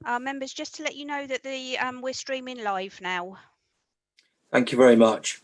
Members, just to let you know that we're streaming live now. Thank you very much.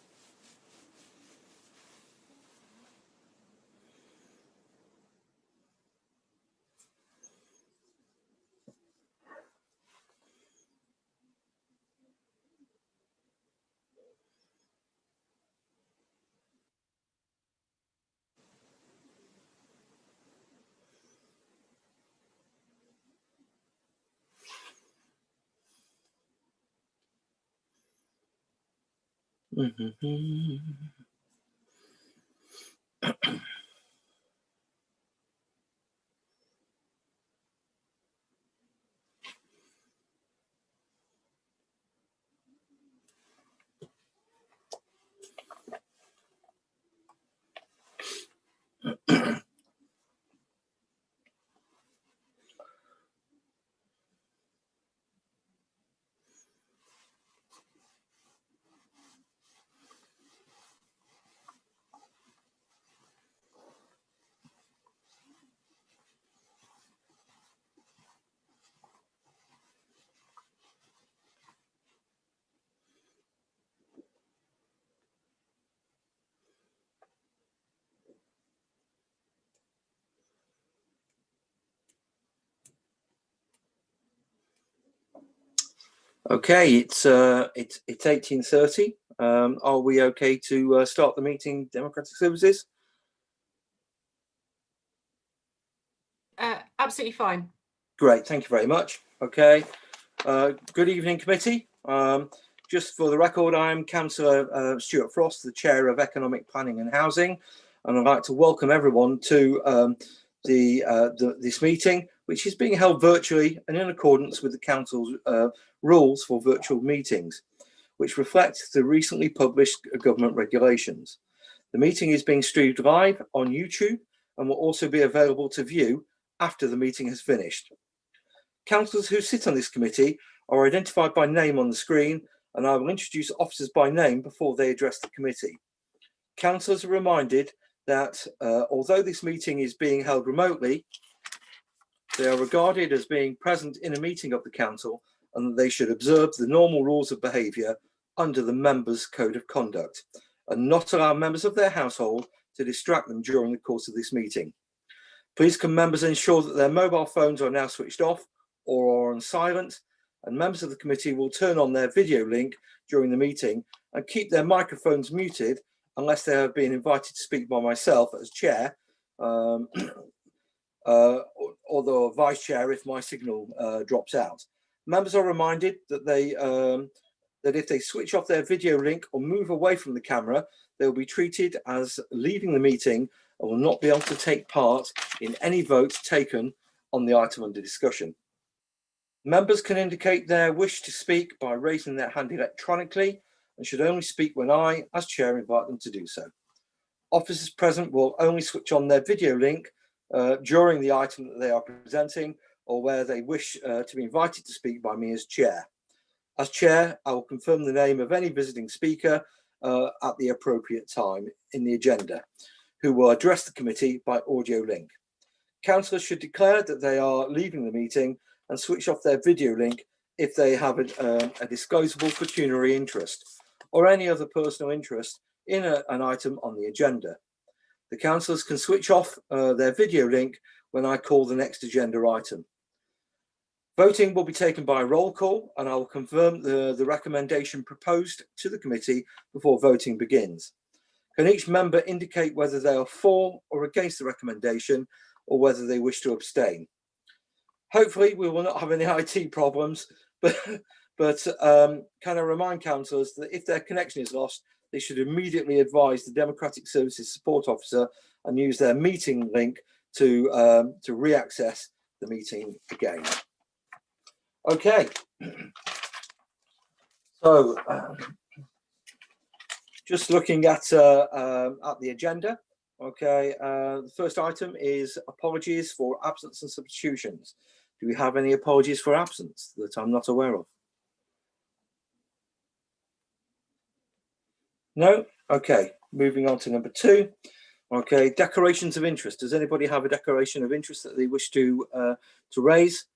Okay, it's 18:30. Are we okay to start the meeting, Democratic Services? Absolutely fine. Great, thank you very much. Okay, good evening, committee. Just for the record, I'm Councillor Stuart Frost, the Chair of Economic Planning and Housing, and I'd like to welcome everyone to this meeting, which is being held virtually and in accordance with the Council's rules for virtual meetings, which reflect the recently published government regulations. The meeting is being streamed live on YouTube and will also be available to view after the meeting has finished. Councillors who sit on this committee are identified by name on the screen, and I will introduce officers by name before they address the committee. Councillors are reminded that although this meeting is being held remotely, they are regarded as being present in a meeting of the Council, and that they should observe the normal rules of behaviour under the Members' Code of Conduct and not allow members of their household to distract them during the course of this meeting. Please can members ensure that their mobile phones are now switched off or are on silent, and members of the committee will turn on their video link during the meeting and keep their microphones muted unless they have been invited to speak by myself as chair, or the vice chair if my signal drops out. Members are reminded that that if they switch off their video link or move away from the camera, they will be treated as leaving the meeting and will not be able to take part in any vote taken on the item under discussion. Members can indicate their wish to speak by raising their hand electronically and should only speak when I, as chair, invite them to do so. Officers present will only switch on their video link during the item that they are presenting or where they wish to be invited to speak by me as chair. As chair, I will confirm the name of any visiting speaker at the appropriate time in the agenda, who will address the committee by audio link. Councillors should declare that they are leaving the meeting and switch off their video link if they have a disclosable pecuniary interest or any other personal interest in an item on the agenda. The councillors can switch off their video link when I call the next agenda item. Voting will be taken by roll call, and I will confirm the recommendation proposed to the committee before voting begins. Can each member indicate whether they are for or against the recommendation or whether they wish to abstain? Hopefully we will not have any IT problems, but can I remind councillors that if their connection is lost, they should immediately advise the Democratic Services Support Officer and use their meeting link to re-access the meeting again. Okay, so just looking at the agenda. Okay, the first item is apologies for absence and substitutions. Do we have any apologies for absence that I'm not aware of? No? Okay, moving on to number 2. Okay, declarations of interest. Does anybody have a declaration of interest that they wish to raise?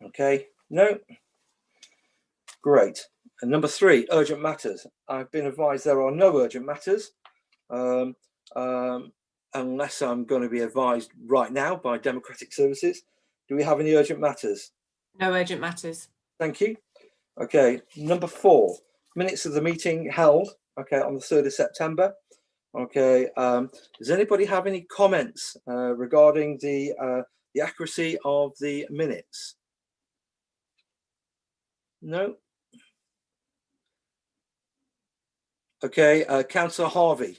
Okay, no. Great. And number 3, urgent matters. I've been advised there are no urgent matters, unless I'm going to be advised right now by Democratic Services. Do we have any urgent matters? No urgent matters. Thank you. Okay, number 4, minutes of the meeting held, okay, on the 3rd of September. Okay, does anybody have any comments regarding the accuracy of the minutes? No? Okay, Councillor Harvey.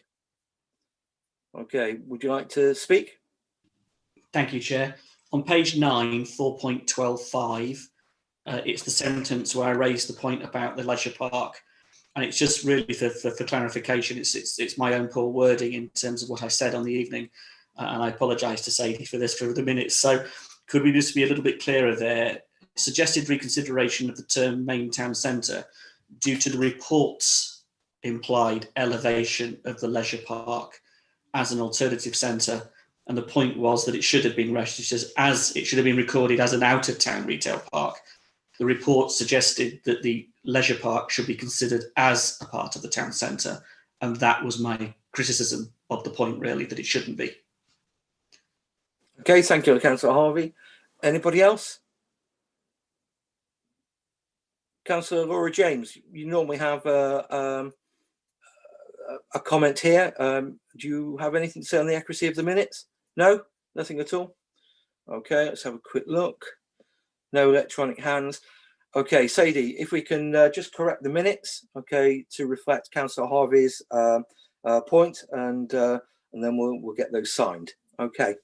Okay, would you like to speak? Thank you, Chair. On page 9, 4.12.5, it's the sentence where I raised the point about the leisure park, and it's just really for clarification. It's my own poor wording in terms of what I said on the evening, and I apologise to Sadie for this for the minutes. So could we just be a little bit clearer there? Suggested reconsideration of the term main town centre due to the report's implied elevation of the leisure park as an alternative centre, and the point was that it should have been registered as it should have been recorded as an out of town retail park. The report suggested that the leisure park should be considered as a part of the town centre, and that was my criticism of the point, really, that it shouldn't be. Okay, thank you, Councillor Harvey. Anybody else? Councillor Laura James, you normally have a comment here. Do you have anything to say on the accuracy of the minutes? No, nothing at all. Okay, let's have a quick look. No electronic hands. Okay, Sadie, if we can just correct the minutes, okay, to reflect Councillor Harvey's point, and then we'll get those signed. Okay.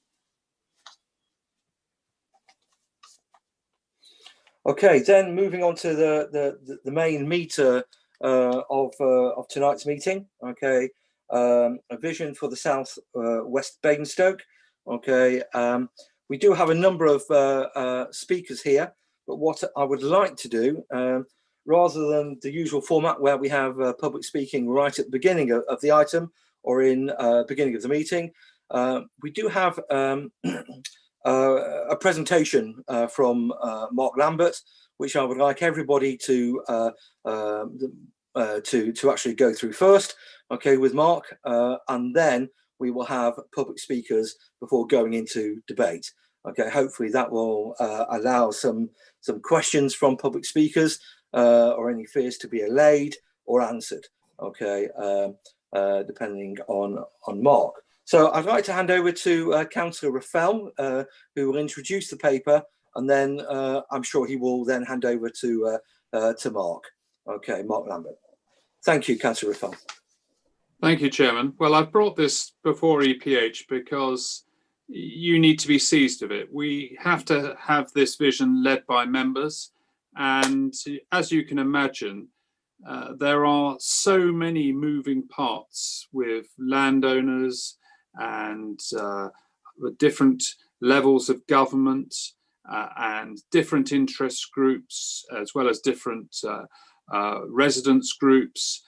Okay, then moving on to the main meter of tonight's meeting. Okay, a vision for the South West Basingstoke. Okay, we do have a number of speakers here, but what I would like to do, rather than the usual format where we have public speaking right at the beginning of the item or in beginning of the meeting, we do have a presentation from Mark Lambert, which I would like everybody to actually go through first, okay, with Mark, and then we will have public speakers before going into debate. Okay, hopefully that will allow some questions from public speakers or any fears to be allayed or answered. Okay, depending on Mark. So I'd like to hand over to Councillor Raffel, who will introduce the paper, and then I'm sure he will then hand over to Mark. Okay, Mark Lambert. Thank you, Councillor Raffel. Thank you, Chairman. Well, I've brought this before EPH because you need to be seized of it. We have to have this vision led by members, and as you can imagine, there are so many moving parts with landowners and different levels of government and different interest groups, as well as different residents groups.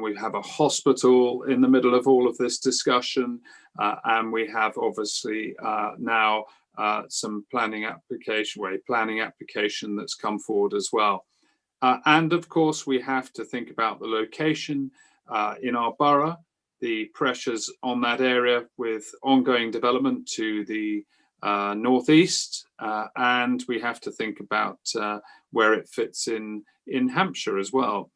We have a hospital in the middle of all of this discussion, and we have obviously now some planning application that's come forward as well. And of course, we have to think about the location in our borough, the pressures on that area with ongoing development to the northeast, and we have to think about where it fits in Hampshire as well.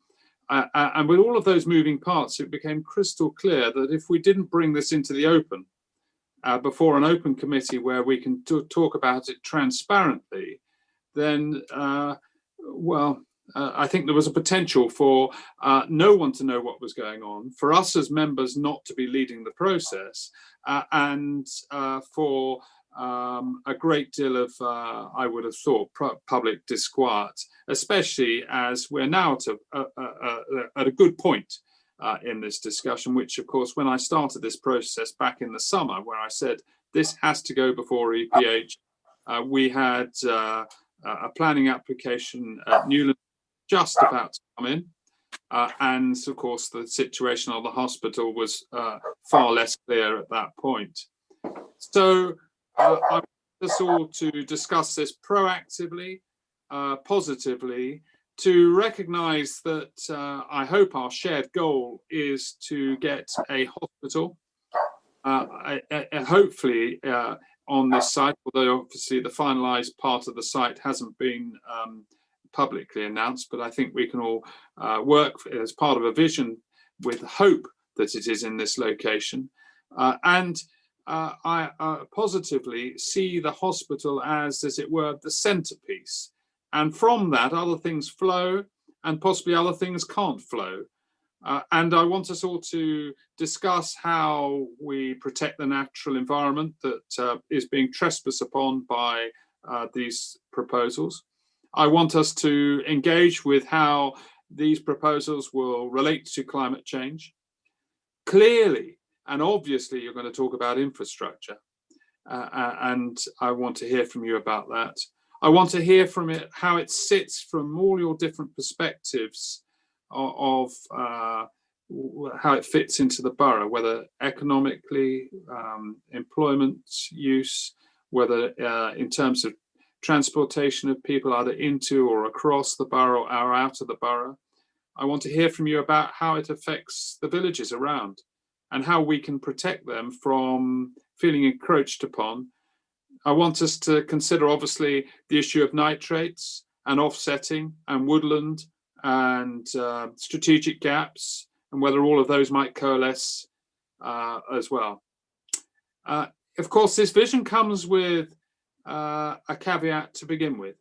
And with all of those moving parts, it became crystal clear that if we didn't bring this into the open, before an open committee where we can talk about it transparently, then, I think there was a potential for no one to know what was going on, for us as members not to be leading the process, and for a great deal of, I would have thought, public disquiet, especially as we're now at a good point in this discussion, which of course, when I started this process back in the summer, where I said this has to go before EPH, we had a planning application at Newland just about to come in. And of course, the situation of the hospital was far less clear at that point. So I want us all to discuss this proactively positively to recognise that I hope our shared goal is to get a hospital, hopefully on this site, although obviously the finalised part of the site hasn't been publicly announced, but I think we can all work as part of a vision with hope that it is in this location. And I positively see the hospital as it were, the centrepiece. And from that, other things flow, and possibly other things can't flow. And I want us all to discuss how we protect the natural environment that is being trespassed upon by these proposals. I want us to engage with how these proposals will relate to climate change. Clearly and obviously, you're going to talk about infrastructure, and I want to hear from you about that. I want to hear from it how it sits from all your different perspectives of how it fits into the borough, whether economically, employment use, whether in terms of transportation of people either into or across the borough or out of the borough. I want to hear from you about how it affects the villages around and how we can protect them from feeling encroached upon. I want us to consider, obviously, the issue of nitrates and offsetting and woodland and strategic gaps, and whether all of those might coalesce as well. Of course, this vision comes with a caveat to begin with.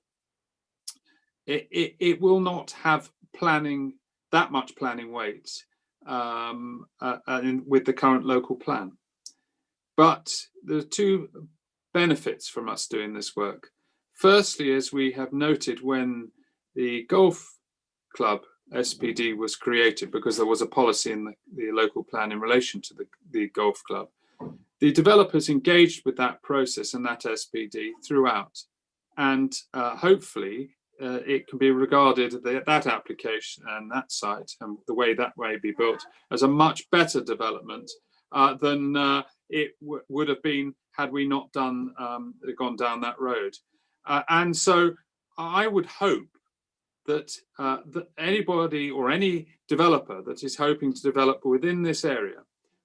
It will not have planning, that much planning weight with the current local plan. But there are two benefits from us doing this work. Firstly, as we have noted, when the golf club SPD was created, because there was a policy in the local plan in relation to the golf club, the developers engaged with that process and that SPD throughout. And hopefully it can be regarded, that application and that site and the way that may be built, as a much better development than it would have been had we not gone down that road. And so I would hope that, that anybody or any developer that is hoping to develop within this area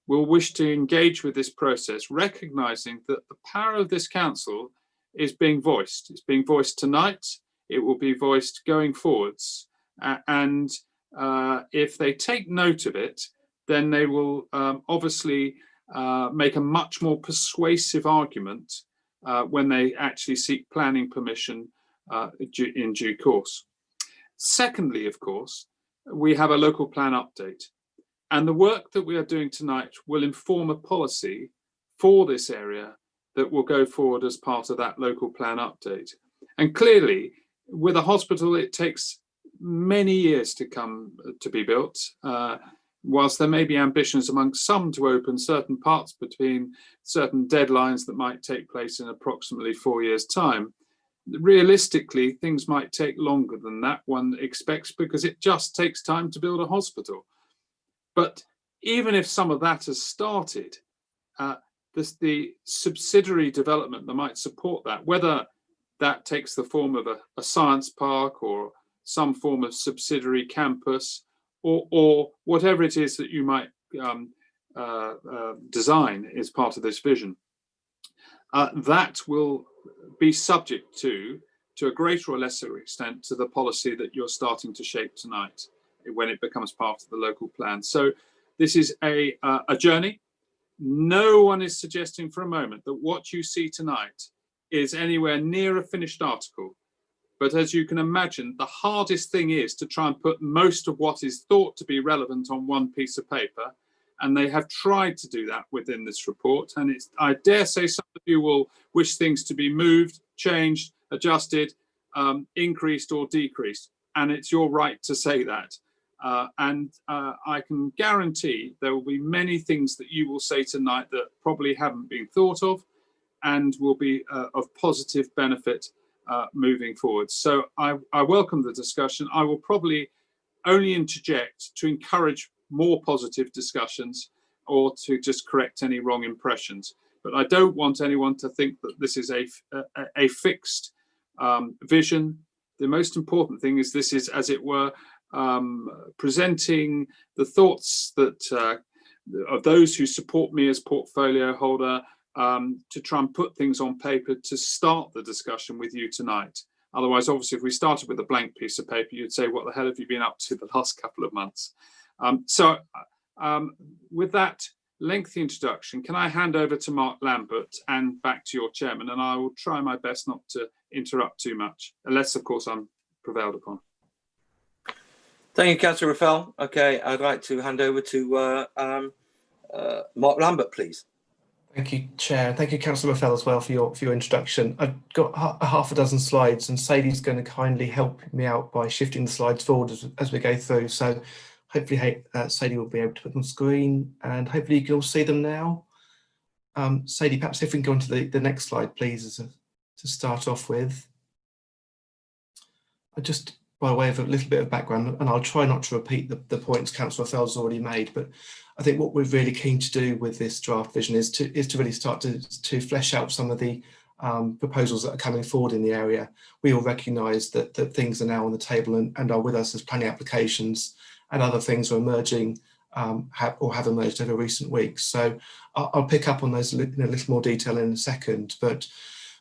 will wish to engage with this process, recognizing that the power of this council is being voiced. It's being voiced tonight. It will be voiced going forwards. And if they take note of it, then they will obviously make a much more persuasive argument when they actually seek planning permission in due course. Secondly, of course, we have a local plan update. And the work that we are doing tonight will inform a policy for this area that will go forward as part of that local plan update. And clearly, with a hospital, it takes many years to come to be built. Whilst there may be ambitions amongst some to open certain parts between certain deadlines that might take place in approximately 4 years' time, realistically, things might take longer than that one expects, because it just takes time to build a hospital. But even if some of that has started, the subsidiary development that might support that, whether that takes the form of a science park or some form of subsidiary campus, or whatever it is that you might design as part of this vision, that will be subject to a greater or lesser extent, to the policy that you're starting to shape tonight when it becomes part of the local plan. So this is a journey. No one is suggesting for a moment that what you see tonight is anywhere near a finished article. But as you can imagine, the hardest thing is to try and put most of what is thought to be relevant on one piece of paper. And they have tried to do that within this report. And I dare say some of you will wish things to be moved, changed, adjusted, increased or decreased. And it's your right to say that. And I can guarantee there will be many things that you will say tonight that probably haven't been thought of and will be of positive benefit moving forward. So I welcome the discussion. I will probably only interject to encourage more positive discussions or to just correct any wrong impressions. But I don't want anyone to think that this is a fixed vision. The most important thing is this is, as it were, presenting the thoughts that of those who support me as portfolio holder, to try and put things on paper to start the discussion with you tonight. Otherwise, obviously, if we started with a blank piece of paper, you'd say, what the hell have you been up to the last couple of months? With that lengthy introduction, can I hand over to Mark Lambert and back to your chairman, and I will try my best not to interrupt too much, unless, of course, I'm prevailed upon. Thank you, Councillor Raffel. Okay, I'd like to hand over to Mark Lambert, please. Thank you, Chair. Thank you, Councillor Raffel, as well for your introduction. I've got half a dozen slides, and Sadie's going to kindly help me out by shifting the slides forward as we go through. So hopefully Sadie will be able to put them on screen, and hopefully you can all see them now. Sadie, perhaps if we can go on to the next slide, please, to start off with. Just by way of a little bit of background, and I'll try not to repeat the points Councillor Raffel has already made, but I think what we're really keen to do with this draft vision is to really start to flesh out some of the proposals that are coming forward in the area. We all recognise that things are now on the table and are with us as planning applications, and other things are emerging have emerged over recent weeks. So I'll pick up on those in a little more detail in a second, but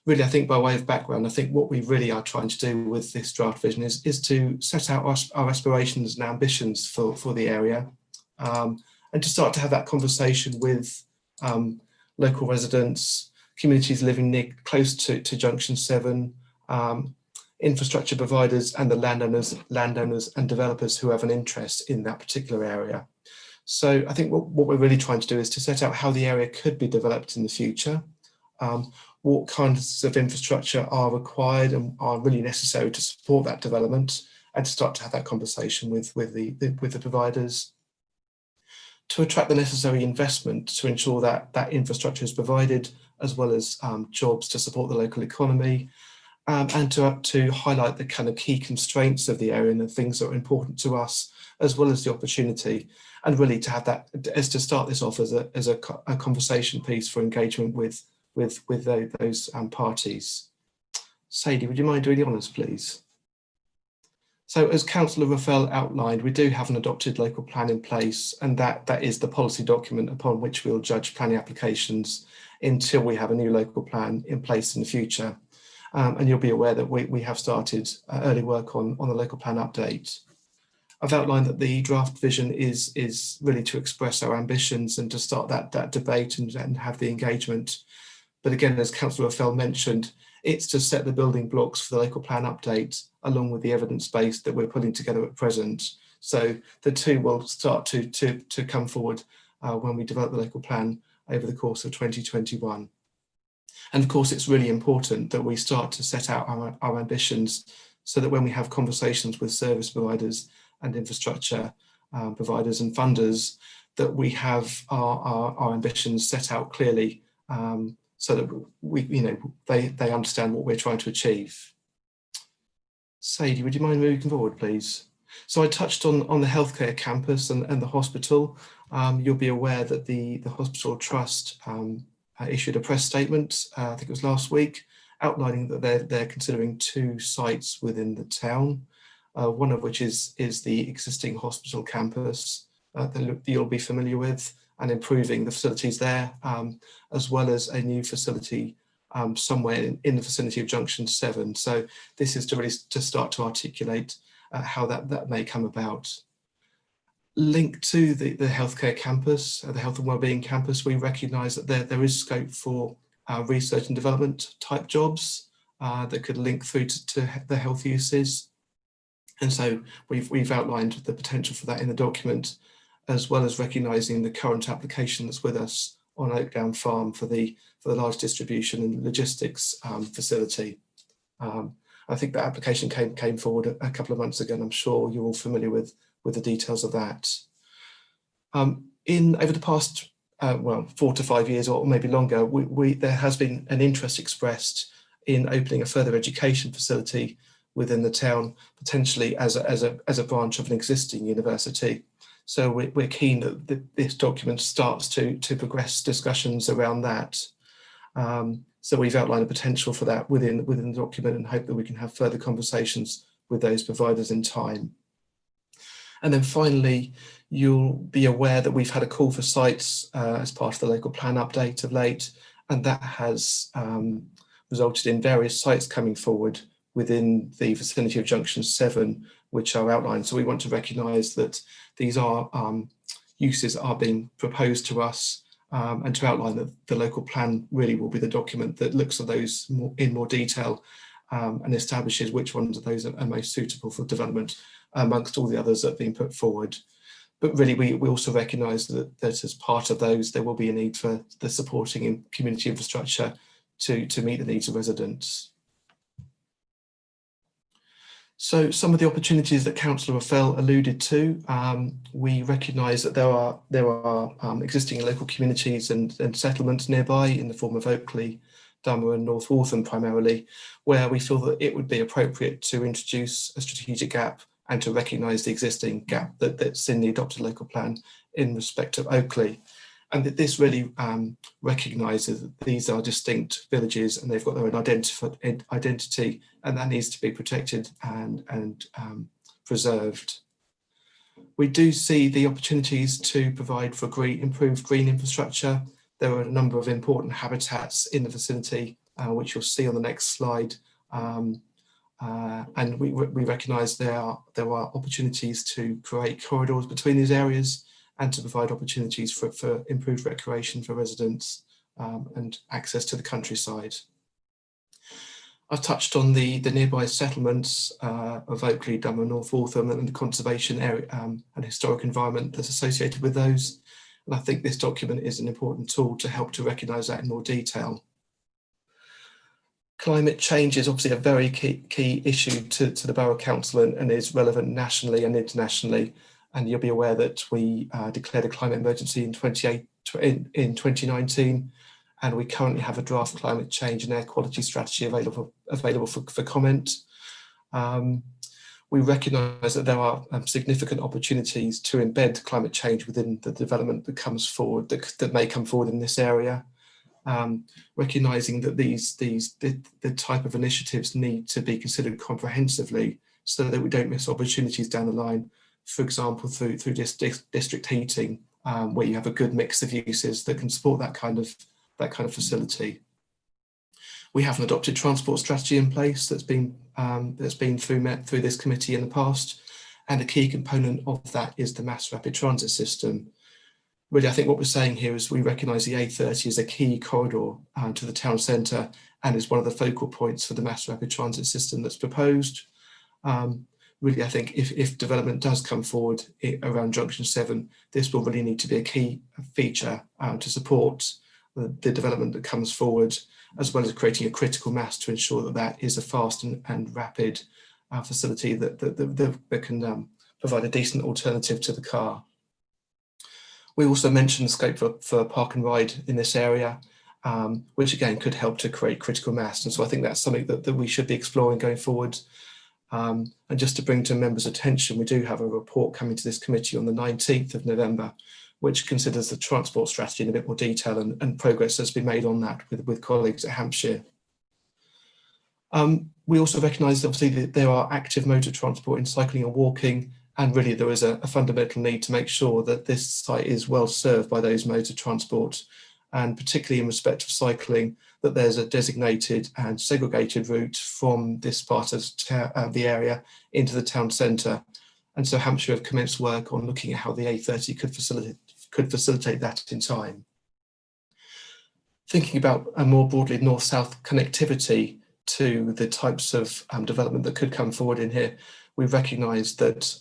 really, I think by way of background, I think what we really are trying to do with this draft vision is to set out our aspirations and ambitions for the area, and to start to have that conversation with local residents, communities living close to Junction 7, infrastructure providers, and the landowners and developers who have an interest in that particular area. So I think what we're really trying to do is to set out how the area could be developed in the future, what kinds of infrastructure are required and are really necessary to support that development, and to start to have that conversation with the providers, to attract the necessary investment to ensure that that infrastructure is provided, as well as jobs to support the local economy, and to highlight the kind of key constraints of the area and the things that are important to us, as well as the opportunity, and really to have that as to start this off as a conversation piece for engagement with those parties. Sadie, would you mind doing the honours, please? So as Councillor Raffel outlined, we do have an adopted local plan in place, and that is the policy document upon which we'll judge planning applications until we have a new local plan in place in the future. And you'll be aware that we have started early work on the local plan update. I've outlined that the draft vision is really to express our ambitions and to start that debate and have the engagement. But again, as Councillor Raffel mentioned, it's to set the building blocks for the local plan update, along with the evidence base that we're putting together at present. So the two will start to come forward when we develop the local plan over the course of 2021. And of course, it's really important that we start to set out our ambitions, so that when we have conversations with service providers and infrastructure providers and funders, that we have our ambitions set out clearly, so that they understand what we're trying to achieve. Sadie, would you mind moving forward, please? So I touched on the healthcare campus and the hospital. You'll be aware that the Hospital Trust issued a press statement, I think it was last week, outlining that they're considering 2 sites within the town, one of which is the existing hospital campus that you'll be familiar with, and improving the facilities there, as well as a new facility somewhere in the vicinity of Junction 7. So this is to really start to articulate how that may come about. Linked to the healthcare campus, the health and wellbeing campus, we recognise that there is scope for research and development type jobs that could link through to the health uses. And so we've outlined the potential for that in the document, as well as recognising the current application that's with us on Oakdown Farm for the large distribution and logistics facility. I think that application came forward a couple of months ago, and I'm sure you're all familiar with the details of that. Over the past 4 to 5 years, or maybe longer, there has been an interest expressed in opening a further education facility within the town, potentially as a branch of an existing university. So we're keen that this document starts to progress discussions around that. So we've outlined a potential for that within the document, and hope that we can have further conversations with those providers in time. And then finally, you'll be aware that we've had a call for sites as part of the local plan update of late, and that has resulted in various sites coming forward within the vicinity of Junction 7, which are outlined. So we want to recognise that these are uses that are being proposed to us, and to outline that the local plan really will be the document that looks at those in more detail, and establishes which ones of those are most suitable for development amongst all the others that have been put forward. But really, we also recognise that as part of those, there will be a need for the supporting in community infrastructure to meet the needs of residents. So some of the opportunities that Councillor Raffel alluded to, we recognise that there are existing local communities and settlements nearby in the form of Oakley, Dummer and North Waltham primarily, where we feel that it would be appropriate to introduce a strategic gap and to recognise the existing gap that's in the adopted local plan in respect of Oakley. And that this really recognises that these are distinct villages and they've got their own identity, and that needs to be protected and preserved. We do see the opportunities to provide for improved green infrastructure. There are a number of important habitats in the vicinity, which you'll see on the next slide. And we recognise there are opportunities to create corridors between these areas, and to provide opportunities for improved recreation for residents, and access to the countryside. I've touched on the nearby settlements of Oakley, Dummer, North Waltham, and the conservation area and historic environment that's associated with those. And I think this document is an important tool to help to recognise that in more detail. Climate change is obviously a very key issue to the Borough Council, and is relevant nationally and internationally. And you'll be aware that we declared a climate emergency in 2019, and we currently have a draft climate change and air quality strategy available for comment. We recognise that there are significant opportunities to embed climate change within the development that comes forward, that may come forward in this area. Recognising that the type of initiatives need to be considered comprehensively, so that we don't miss opportunities down the line. For example, through district heating, where you have a good mix of uses that can support that kind of facility. We have an adopted transport strategy in place that's been through this committee in the past, and a key component of that is the mass rapid transit system. Really, I think what we're saying here is we recognise the A30 as a key corridor to the town centre, and is one of the focal points for the mass rapid transit system that's proposed. Really, I think if development does come forward around Junction 7, this will really need to be a key feature to support the development that comes forward, as well as creating a critical mass to ensure that that is a fast and rapid facility that can provide a decent alternative to the car. We also mentioned the scope for park and ride in this area, which again could help to create critical mass. And so I think that's something that we should be exploring going forward. And just to bring to members' attention, we do have a report coming to this committee on the 19th of November, which considers the transport strategy in a bit more detail, and progress that's been made on that with colleagues at Hampshire. We also recognise obviously that there are active motor transport in cycling and walking, and really there is a fundamental need to make sure that this site is well served by those motor transport, and particularly in respect of cycling, that there's a designated and segregated route from this part of the area into the town centre. And so Hampshire have commenced work on looking at how the A30 could facilitate that in time. Thinking about a more broadly north-south connectivity to the types of development that could come forward in here, we recognise that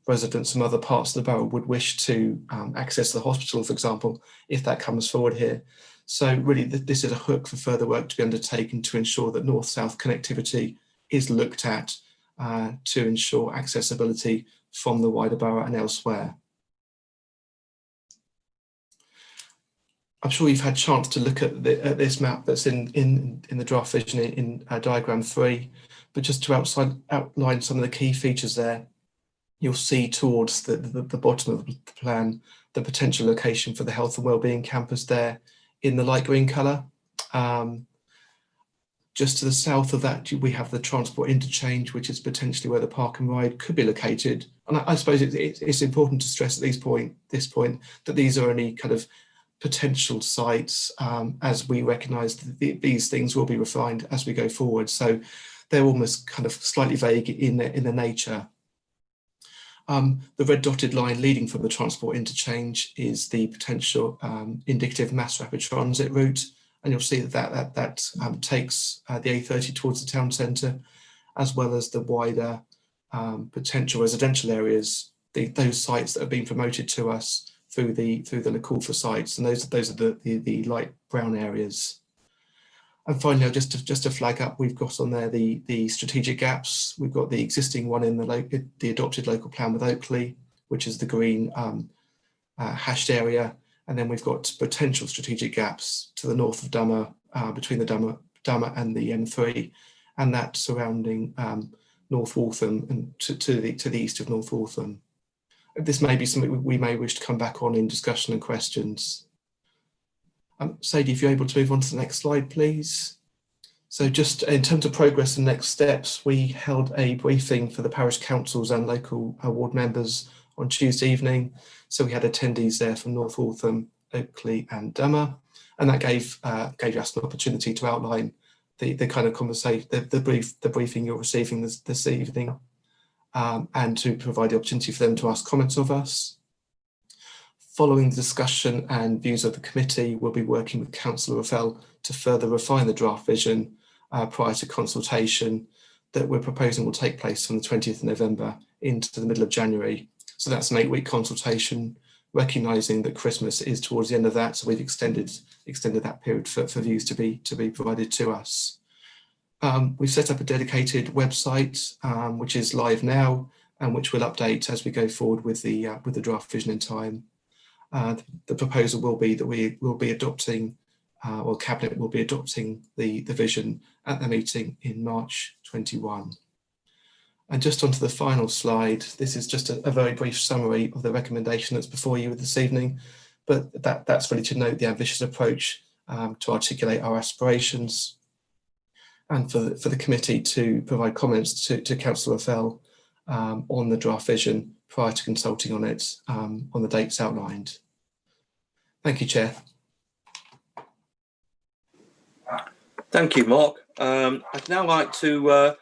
residents from other parts of the borough would wish to access the hospital, for example, if that comes forward here. So really this is a hook for further work to be undertaken to ensure that north-south connectivity is looked at to ensure accessibility from the wider borough and elsewhere. I'm sure you've had a chance to look at this map that's in the draft vision in diagram 3, but just to outline some of the key features there, you'll see towards the bottom of the plan the potential location for the health and wellbeing campus there in the light green colour. Just to the south of that, we have the transport interchange, which is potentially where the park and ride could be located. And I suppose it's important to stress at this point that these are only kind of potential sites, as we recognise these things will be refined as we go forward. So they're almost kind of slightly vague in their nature. The red dotted line leading from the transport interchange is the potential indicative mass rapid transit route. And you'll see that takes the A30 towards the town centre, as well as the wider potential residential areas, those sites that have been promoted to us through the Laculfa sites, and those are the light brown areas. And finally, just to flag up, we've got on there the strategic gaps. We've got the existing one in the adopted local plan with Oakley, which is the green hashed area. And then we've got potential strategic gaps to the north of Dummer, between the Dummer and the M3, and that surrounding North Waltham and to the east of North Waltham. This may be something we may wish to come back on in discussion and questions. Sadie, if you're able to move on to the next slide, please. So just in terms of progress and next steps, we held a briefing for the parish councils and local ward members on Tuesday evening. So we had attendees there from North Waltham, Oakley and Dummer, and that gave us an opportunity to outline the kind of conversation, the briefing you're receiving this evening, and to provide the opportunity for them to ask comments of us. Following the discussion and views of the committee, we'll be working with Councillor Raffel to further refine the draft vision prior to consultation that we're proposing will take place from the 20th of November into the middle of January. So that's an 8-week consultation, recognising that Christmas is towards the end of that, so we've extended that period for views to be provided to us. We've set up a dedicated website which is live now and which we'll update as we go forward with the draft vision in time. The proposal will be that we will be adopting, or Cabinet will be adopting the vision at the meeting in March 21. And just onto the final slide, this is just a very brief summary of the recommendation that's before you this evening, but that's really to note the ambitious approach to articulate our aspirations, and for the committee to provide comments to Councillor Raffel on the draft vision prior to consulting on it on the dates outlined. Thank you, Chair. Thank you, Mark. I'd now like to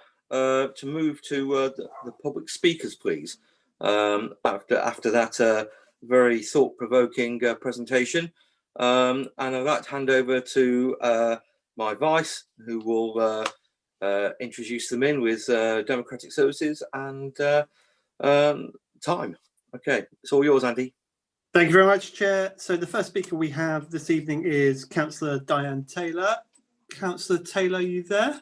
move to the public speakers, please. After that very thought-provoking presentation, and I'd like to hand over to my vice, who will introduce them in with Democratic Services and time. Okay, it's all yours, Andy. Thank you very much, Chair. So the first speaker we have this evening is Councillor Diane Taylor. Councillor Taylor, are you there?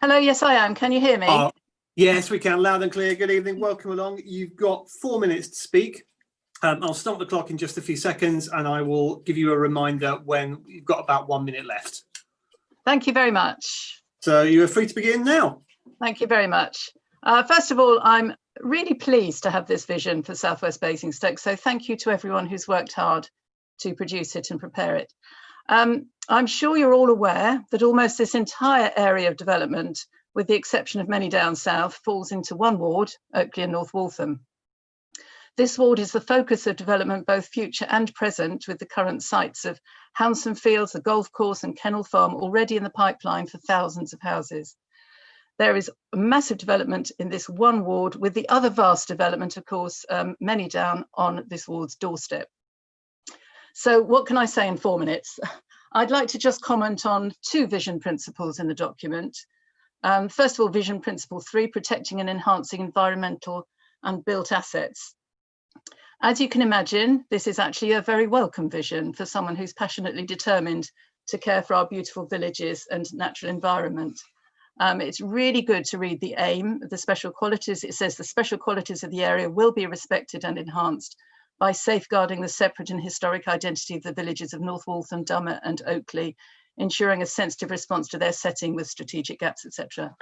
Hello, yes, I am. Can you hear me? Yes, we can, loud and clear. Good evening, welcome along. You've got 4 minutes to speak. I'll start the clock in just a few seconds and I will give you a reminder when you've got about 1 minute left. Thank you very much. So you are free to begin now. Thank you very much. First of all, I'm really pleased to have this vision for South West Basingstoke. So thank you to everyone who's worked hard to produce it and prepare it. I'm sure you're all aware that almost this entire area of development, with the exception of many down south, falls into one ward, Oakley and North Waltham. This ward is the focus of development, both future and present, with the current sites of Hounsome Fields, the golf course and Kennel Farm already in the pipeline for thousands of houses. There is a massive development in this one ward, with the other vast development, of course, many down on this ward's doorstep. So what can I say in 4 minutes? I'd like to just comment on 2 vision principles in the document. First of all, vision principle 3, protecting and enhancing environmental and built assets. As you can imagine, this is actually a very welcome vision for someone who's passionately determined to care for our beautiful villages and natural environment. It's really good to read the aim, the special qualities. It says the special qualities of the area will be respected and enhanced by safeguarding the separate and historic identity of the villages of North Waltham, Dummer and Oakley, ensuring a sensitive response to their setting with strategic gaps, etc.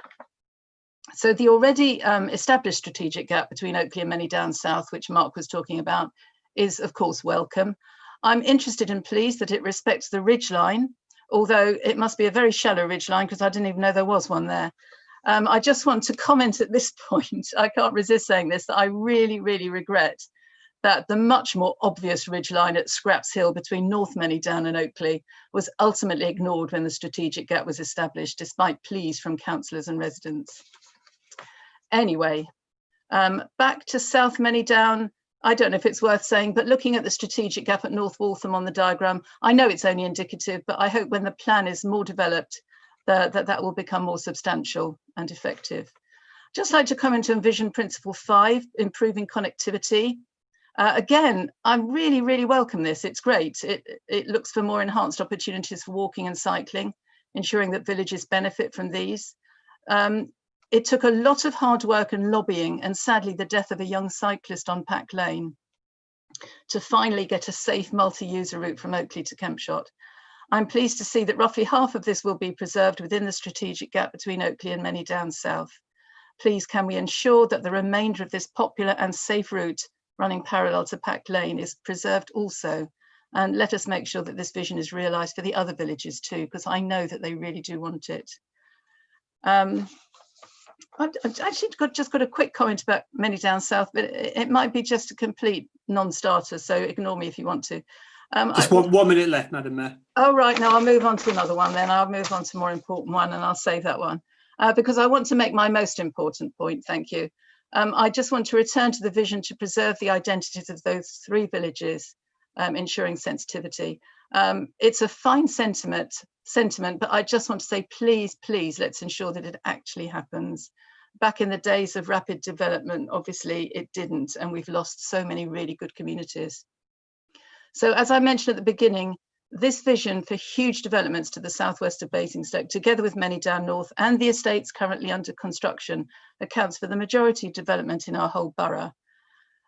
So the already established strategic gap between Oakley and many down south, which Mark was talking about, is of course welcome. I'm interested and pleased that it respects the ridgeline, although it must be a very shallow ridgeline because I didn't even know there was one there. I just want to comment at this point, I can't resist saying this, that I really, really regret that the much more obvious ridgeline at Scraps Hill between North Manydown and Oakley was ultimately ignored when the strategic gap was established, despite pleas from councillors and residents. Anyway, back to South Manydown. I don't know if it's worth saying, but looking at the strategic gap at North Waltham on the diagram, I know it's only indicative, but I hope when the plan is more developed, that will become more substantial and effective. Just like to comment on Vision Principle 5, improving connectivity. Again, I really, really welcome this. It's great. It looks for more enhanced opportunities for walking and cycling, ensuring that villages benefit from these. It took a lot of hard work and lobbying, and sadly the death of a young cyclist on Pack Lane, to finally get a safe multi-user route from Oakley to Kempshott. I'm pleased to see that roughly half of this will be preserved within the strategic gap between Oakley and Manydown South. Please can we ensure that the remainder of this popular and safe route running parallel to Pack Lane is preserved also, and let us make sure that this vision is realised for the other villages too, because I know that they really do want it. I've actually just got a quick comment about Manydown South, but it might be just a complete non-starter, so ignore me if you want to. Just 1 minute left, Madam Mayor. Oh, right, no, I'll move on to another one then. I'll move on to a more important one and I'll save that one because I want to make my most important point, thank you. I just want to return to the vision to preserve the identities of those 3 villages, ensuring sensitivity. It's a fine sentiment, but I just want to say, please, please, let's ensure that it actually happens. Back in the days of rapid development, obviously it didn't, and we've lost so many really good communities. So as I mentioned at the beginning, this vision for huge developments to the southwest of Basingstoke, together with Manydown North and the estates currently under construction, accounts for the majority of development in our whole borough.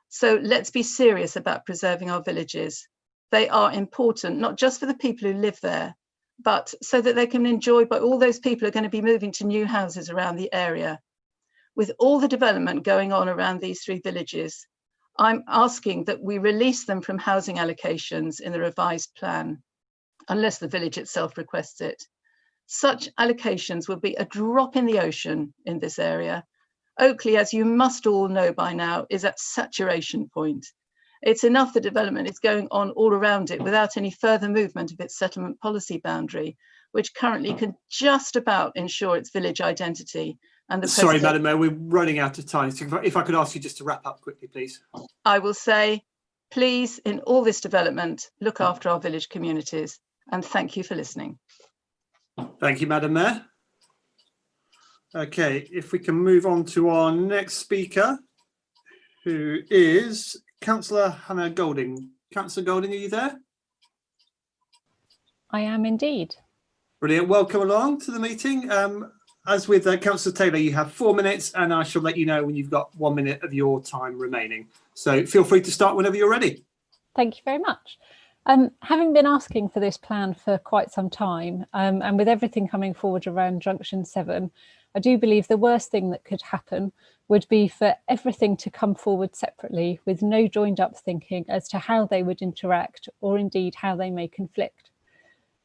So let's be serious about preserving our villages. They are important, not just for the people who live there, but so that they can enjoy by all those people who are going to be moving to new houses around the area. With all the development going on around these 3 villages, I'm asking that we release them from housing allocations in the revised plan, unless the village itself requests it. Such allocations would be a drop in the ocean in this area. Oakley, as you must all know by now, is at saturation point. It's enough the development is going on all around it without any further movement of its settlement policy boundary, which currently can just about ensure its village identity. And Sorry, Madam Mayor, we're running out of time. So if I could ask you just to wrap up quickly, please. I will say, please, in all this development, look after our village communities, and thank you for listening. Thank you, Madam Mayor. Okay, if we can move on to our next speaker, who is Councillor Hannah Golding. Councillor Golding, are you there? I am indeed. Brilliant. Welcome along to the meeting. As with Councillor Taylor, you have 4 minutes, and I shall let you know when you've got 1 minute of your time remaining. So feel free to start whenever you're ready. Thank you very much. Having been asking for this plan for quite some time, and with everything coming forward around Junction 7, I do believe the worst thing that could happen would be for everything to come forward separately with no joined up thinking as to how they would interact or indeed how they may conflict.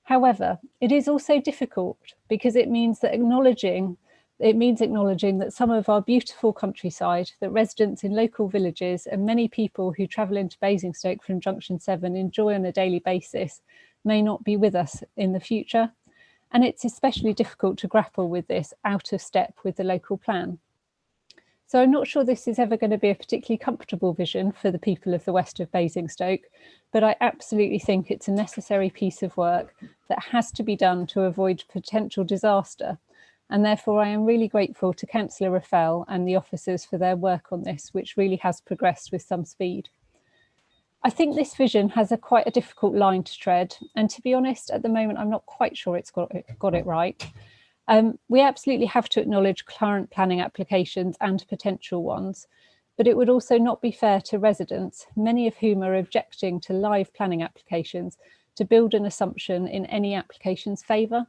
However, it is also difficult because it means acknowledging that some of our beautiful countryside, that residents in local villages and many people who travel into Basingstoke from Junction 7 enjoy on a daily basis may not be with us in the future. And it's especially difficult to grapple with this out of step with the local plan. So I'm not sure this is ever going to be a particularly comfortable vision for the people of the west of Basingstoke, but I absolutely think it's a necessary piece of work that has to be done to avoid potential disaster. And therefore I am really grateful to Councillor Raffel and the officers for their work on this, which really has progressed with some speed. I think this vision has quite a difficult line to tread, and to be honest, at the moment, I'm not quite sure it's got it right. We absolutely have to acknowledge current planning applications and potential ones, but it would also not be fair to residents, many of whom are objecting to live planning applications, to build an assumption in any application's favour.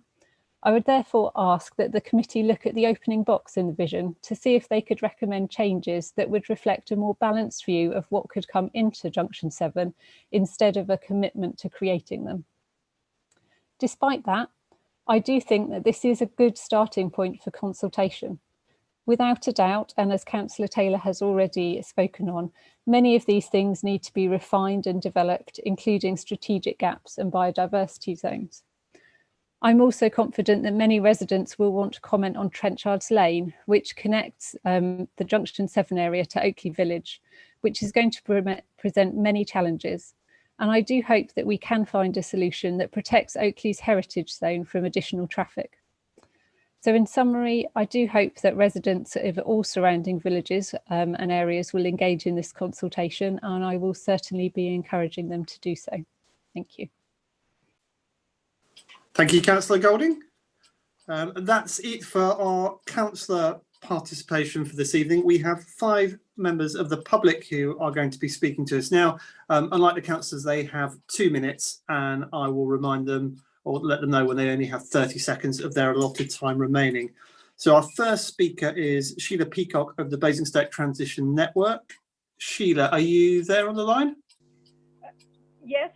I would therefore ask that the committee look at the opening box in the vision to see if they could recommend changes that would reflect a more balanced view of what could come into Junction 7 instead of a commitment to creating them. Despite that, I do think that this is a good starting point for consultation. Without a doubt, and as Councillor Taylor has already spoken on, many of these things need to be refined and developed, including strategic gaps and biodiversity zones. I'm also confident that many residents will want to comment on Trenchards Lane, which connects the Junction 7 area to Oakley Village, which is going to present many challenges. And I do hope that we can find a solution that protects Oakley's heritage zone from additional traffic. So in summary, I do hope that residents of all surrounding villages and areas will engage in this consultation, and I will certainly be encouraging them to do so. Thank you. Thank you, Councillor Golding. That's it for our councillor participation for this evening. We have 5 members of the public who are going to be speaking to us now. Unlike the councillors, they have 2 minutes, and I will remind them or let them know when they only have 30 seconds of their allotted time remaining. So our first speaker is Sheila Peacock of the Basingstoke Transition Network. Sheila, are you there on the line? Yes,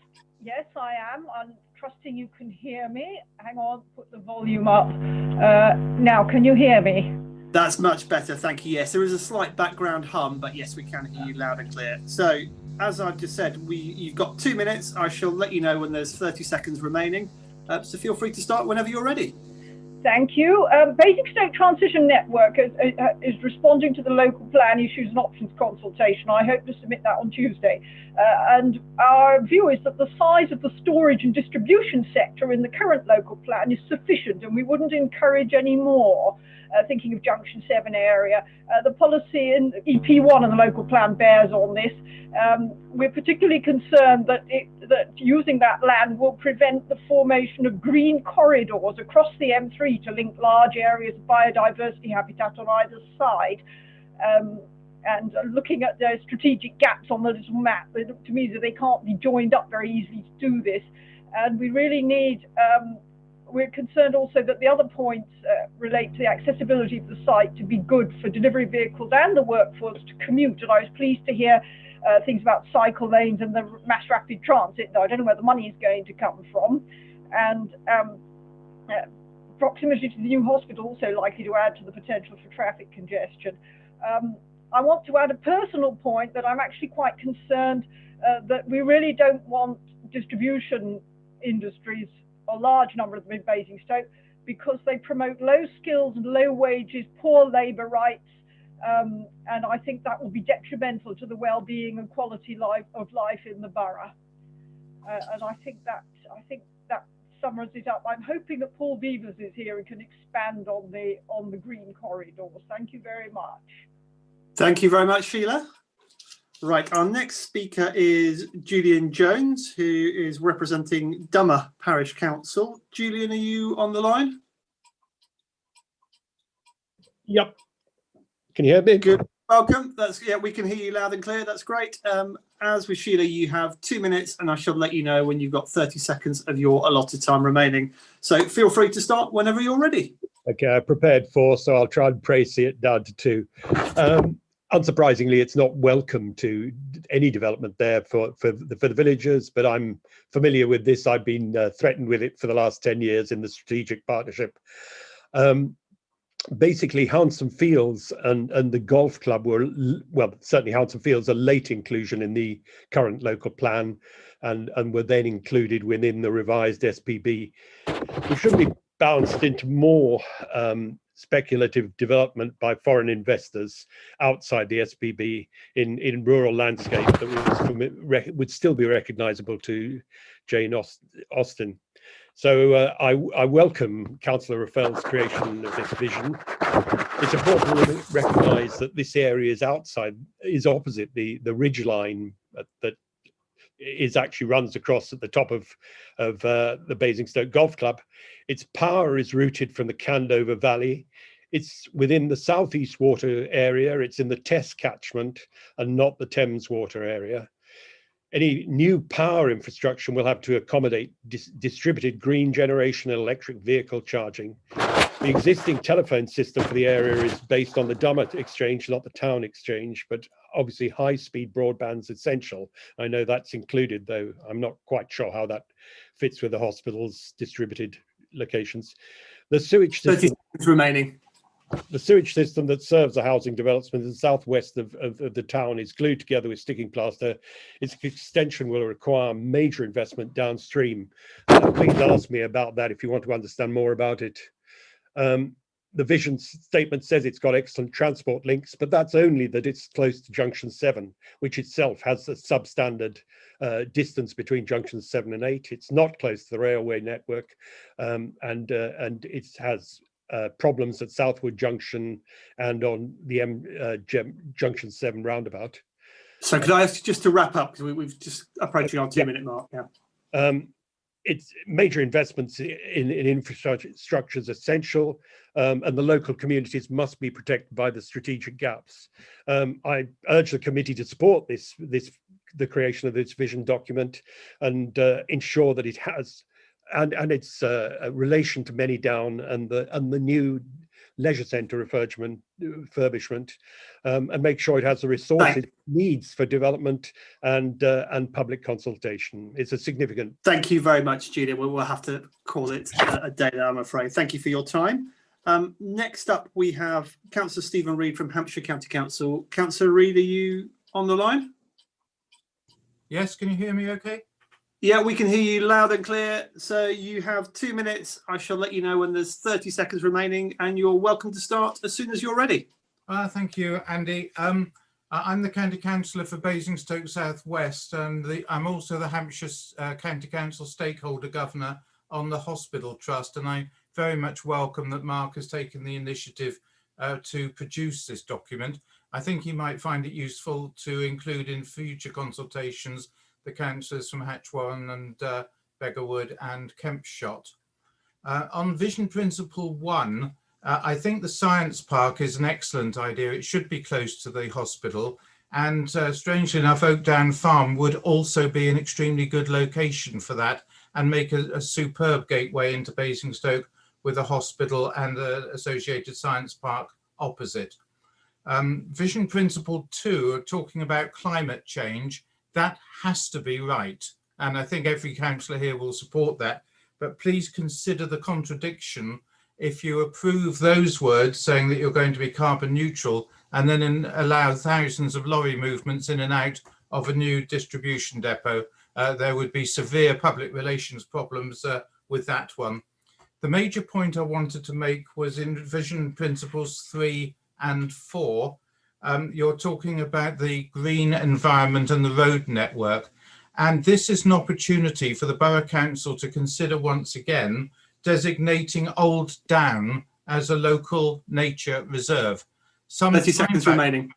I am. I'm trusting you can hear me. Hang on, put the volume up. Now, can you hear me? That's much better, thank you. Yes, there is a slight background hum, but yes, we can hear you loud and clear. So, as I've just said, you've got 2 minutes. I shall let you know when there's 30 seconds remaining. So feel free to start whenever you're ready. Thank you. Basingstoke Transition Network is responding to the local plan issues and options consultation. I hope to submit that on Tuesday. And our view is that the size of the storage and distribution sector in the current local plan is sufficient, and we wouldn't encourage any more. Thinking of Junction 7 area, the policy in EP1 and the local plan bears on this. We're particularly concerned that using that land will prevent the formation of green corridors across the M3 to link large areas of biodiversity habitat on either side. And looking at the strategic gaps on the little map, they look to me that they can't be joined up very easily to do this. And we really need we're concerned also that the other points relate to the accessibility of the site to be good for delivery vehicles and the workforce to commute. And I was pleased to hear things about cycle lanes and the mass rapid transit, though I don't know where the money is going to come from. And proximity to the new hospital also likely to add to the potential for traffic congestion. I want to add a personal point that I'm actually quite concerned that we really don't want distribution industries, a large number of them in Basingstoke, because they promote low skills and low wages, poor labour rights, and I think that will be detrimental to the well-being and quality of life in the borough. And I think that summers it up. I'm hoping that Paul Beavers is here and can expand on the green corridors. Thank you very much. Thank you very much, Sheila. Right, our next speaker is Julian Jones, who is representing Dummer Parish Council. Julian, are you on the line? Yep. Can you hear me? Good. Welcome. Yeah, we can hear you loud and clear. That's great. As with Sheila, you have 2 minutes, and I shall let you know when you've got 30 seconds of your allotted time remaining. So feel free to start whenever you're ready. Okay, I prepared 4, so I'll try and see it down to 2. Unsurprisingly, it's not welcome to any development there for the villagers, but I'm familiar with this. I've been threatened with it for the last 10 years in the strategic partnership. Basically, Hounsome Fields and the golf club were, well, certainly Hounsome Fields, a late inclusion in the current local plan and were then included within the revised SPB. We should be bounced into more speculative development by foreign investors outside the SPB in rural landscape that would still be recognisable to Jane Austen. So I welcome Councillor Raffel's creation of this vision. It's important to recognise that this area is opposite the ridge line that actually runs across at the top of the Basingstoke Golf Club. Its power is routed from the Candover Valley. It's within the southeast water area. It's in the Test catchment and not the Thames water area. Any new power infrastructure will have to accommodate distributed green generation and electric vehicle charging. The existing telephone system for the area is based on the Dummett exchange, not the town exchange, but obviously high-speed broadband is essential. I know that's included, though I'm not quite sure how that fits with the hospital's distributed locations. The sewage system, 30 seconds remaining. The sewage system that serves the housing development in the southwest of the town is glued together with sticking plaster. Its extension will require major investment downstream. Please ask me about that if you want to understand more about it. The vision statement says it's got excellent transport links, but that's only that it's close to Junction 7, which itself has a substandard distance between Junctions 7 and 8. It's not close to the railway network, and it has problems at Southwood Junction and on the Junction 7 roundabout. So could I ask you just to wrap up, because we've just approaching our 2-minute mark now. It's major investments in infrastructure is essential, and the local communities must be protected by the strategic gaps. I urge the committee to support the creation of this vision document and ensure that it has and its relation to Many Down and the new leisure centre refurbishment, and make sure it has the resources it needs for development and public consultation. It's a significant. Thank you very much, Julia. We'll have to call it a day now, I'm afraid. Thank you for your time. Next up, we have Councillor Stephen Reid from Hampshire County Council. Councillor Reid, are you on the line? Yes, can you hear me okay? Yeah, we can hear you loud and clear. So you have 2 minutes. I shall let you know when there's 30 seconds remaining, and you're welcome to start as soon as you're ready. Thank you, Andy. I'm the County Councillor for Basingstoke South West, and I'm also the Hampshire County Council Stakeholder Governor on the Hospital Trust, and I very much welcome that Mark has taken the initiative to produce this document. I think he might find it useful to include in future consultations the councillors from Hatchwarren and Beggarwood and Kempshott. On Vision Principle 1, I think the Science Park is an excellent idea. It should be close to the hospital, and strangely enough, Oakdown Farm would also be an extremely good location for that and make a superb gateway into Basingstoke with a hospital and the associated science park opposite. Vision Principle 2, talking about climate change, that has to be right, and I think every councillor here will support that, but please consider the contradiction if you approve those words saying that you're going to be carbon neutral and then allow thousands of lorry movements in and out of a new distribution depot. There would be severe public relations problems with that one. The major point I wanted to make was in Vision Principles 3 and 4. You're talking about the green environment and the road network. And this is an opportunity for the Borough Council to consider once again designating Old Down as a local nature reserve. 30 seconds remaining.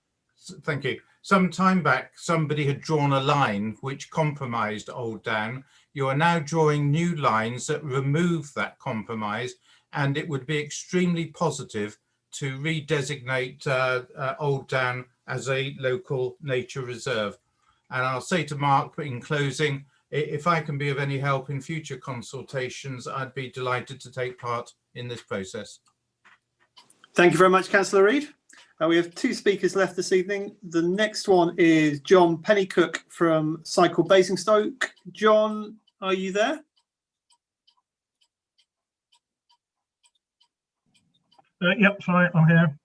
Thank you. Some time back, somebody had drawn a line which compromised Old Down. You are now drawing new lines that remove that compromise, and it would be extremely positive to redesignate Old Down as a local nature reserve. And I'll say to Mark in closing, if I can be of any help in future consultations, I'd be delighted to take part in this process. Thank you very much, Councillor Reid. We have 2 speakers left this evening. The next one is John Pennycook from Cycle Basingstoke. John, are you there? Yep, sorry, I'm here.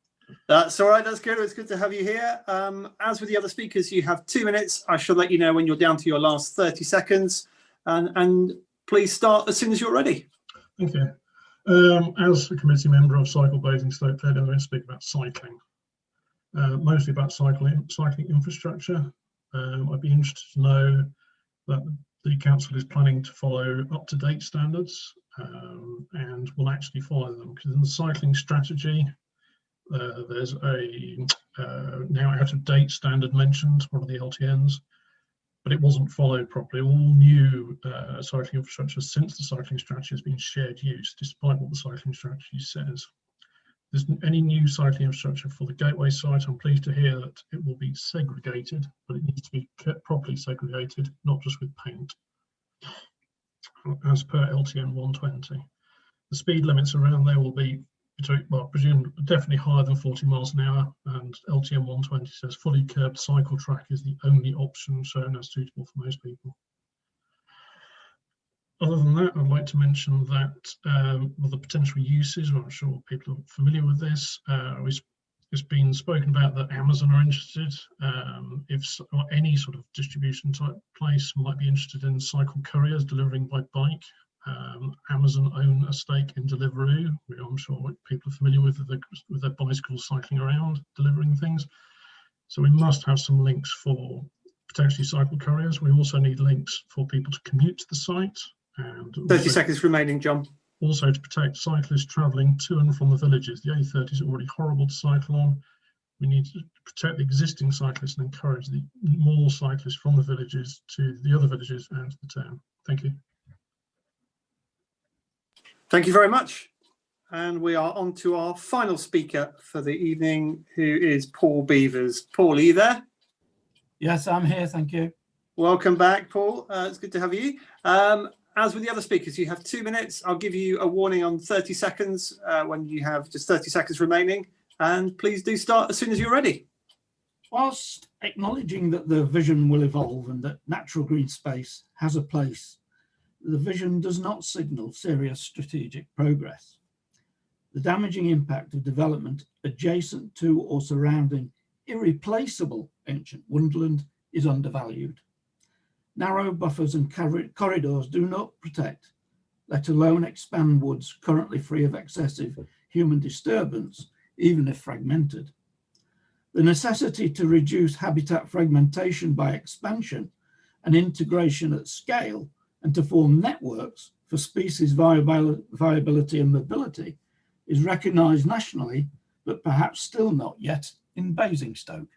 That's all right, that's good. It's good to have you here. As with the other speakers, you have 2 minutes. I shall let you know when you're down to your last 30 seconds. And please start as soon as you're ready. Okay. As a committee member of Cycle Basingstoke, I'm going to speak about cycling. Mostly about cycling infrastructure. I'd be interested to know that the council is planning to follow up-to-date standards and will actually follow them, because in the cycling strategy there's a now out-of-date standard mentioned, one of the LTNs, but it wasn't followed properly. All new cycling infrastructure since the cycling strategy has been shared use, despite what the cycling strategy says. There's any new cycling infrastructure for the Gateway site. I'm pleased to hear that it will be segregated, but it needs to be kept properly segregated, not just with paint, as per LTN 120. The speed limits around there will be between, well, I presume definitely higher than 40 miles an hour, and LTN 120 says fully curbed cycle track is the only option shown as suitable for most people. Other than that, I'd like to mention that well, the potential uses, I'm sure people are familiar with this. It's been spoken about that Amazon are interested, or any sort of distribution type place might be interested in cycle couriers delivering by bike. Amazon own a stake in Deliveroo, which I'm sure people are familiar with their bicycles cycling around, delivering things. So we must have some links for potentially cycle couriers. We also need links for people to commute to the site. And 30 seconds remaining, John. Also to protect cyclists travelling to and from the villages. The A30 is already horrible to cycle on. We need to protect the existing cyclists and encourage more cyclists from the villages to the other villages and to the town. Thank you. Thank you very much. And we are on to our final speaker for the evening, who is Paul Beavers. Paul, are you there? Yes, I'm here. Thank you. Welcome back, Paul. It's good to have you. As with the other speakers, you have 2 minutes. I'll give you a warning on 30 seconds when you have just 30 seconds remaining. And please do start as soon as you're ready. Whilst acknowledging that the vision will evolve and that natural green space has a place, the vision does not signal serious strategic progress. The damaging impact of development adjacent to or surrounding irreplaceable ancient woodland is undervalued. Narrow buffers and corridors do not protect, let alone expand woods currently free of excessive human disturbance, even if fragmented. The necessity to reduce habitat fragmentation by expansion and integration at scale and to form networks for species viability and mobility is recognised nationally, but perhaps still not yet in Basingstoke.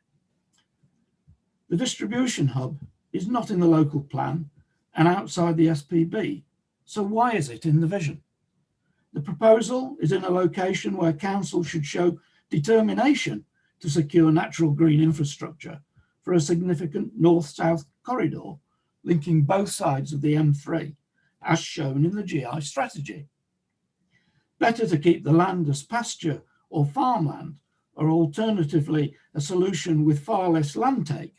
The distribution hub is not in the local plan and outside the SPB, so why is it in the vision? The proposal is in a location where council should show determination to secure natural green infrastructure for a significant north-south corridor linking both sides of the M3, as shown in the GI strategy. Better to keep the land as pasture or farmland, or alternatively a solution with far less land take,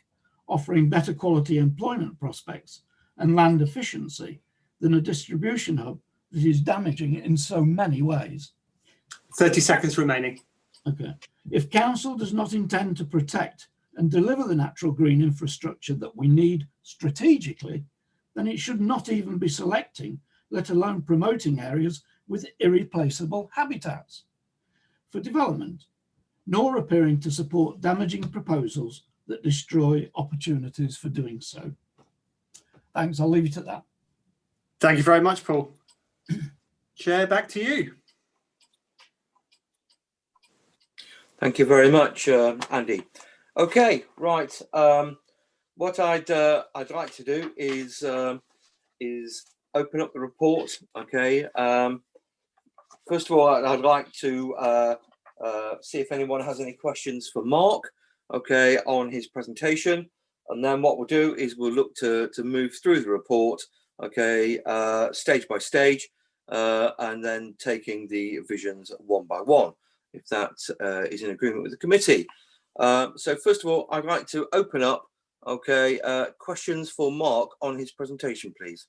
offering better quality employment prospects and land efficiency than a distribution hub that is damaging in so many ways. 30 seconds remaining. Okay. If council does not intend to protect and deliver the natural green infrastructure that we need strategically, then it should not even be selecting, let alone promoting areas with irreplaceable habitats for development, nor appearing to support damaging proposals that destroy opportunities for doing so. Thanks, I'll leave it at that. Thank you very much, Paul. Chair, back to you. Thank you very much, Andy. Okay, right. What I'd like to do is open up the report. Okay. First of all, I'd like to see if anyone has any questions for Mark. Okay, on his presentation, and then what we'll do is we'll look to move through the report. Okay, stage by stage, and then taking the visions one by one, if that is in agreement with the committee. So first of all, I'd like to open up, okay, questions for Mark on his presentation, please.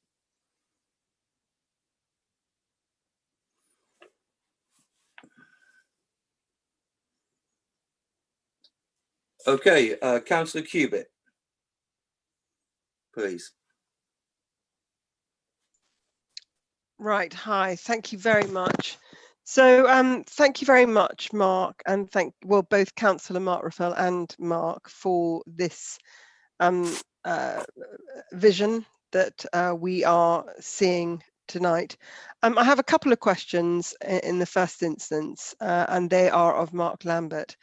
Okay, Councillor Cubitt, please. Right, hi, thank you very much. So thank you very much, Mark, and both Councillor Mark Ruffell and Mark for this vision that we are seeing tonight. I have a couple of questions in the first instance, and they are of Mark Lambert.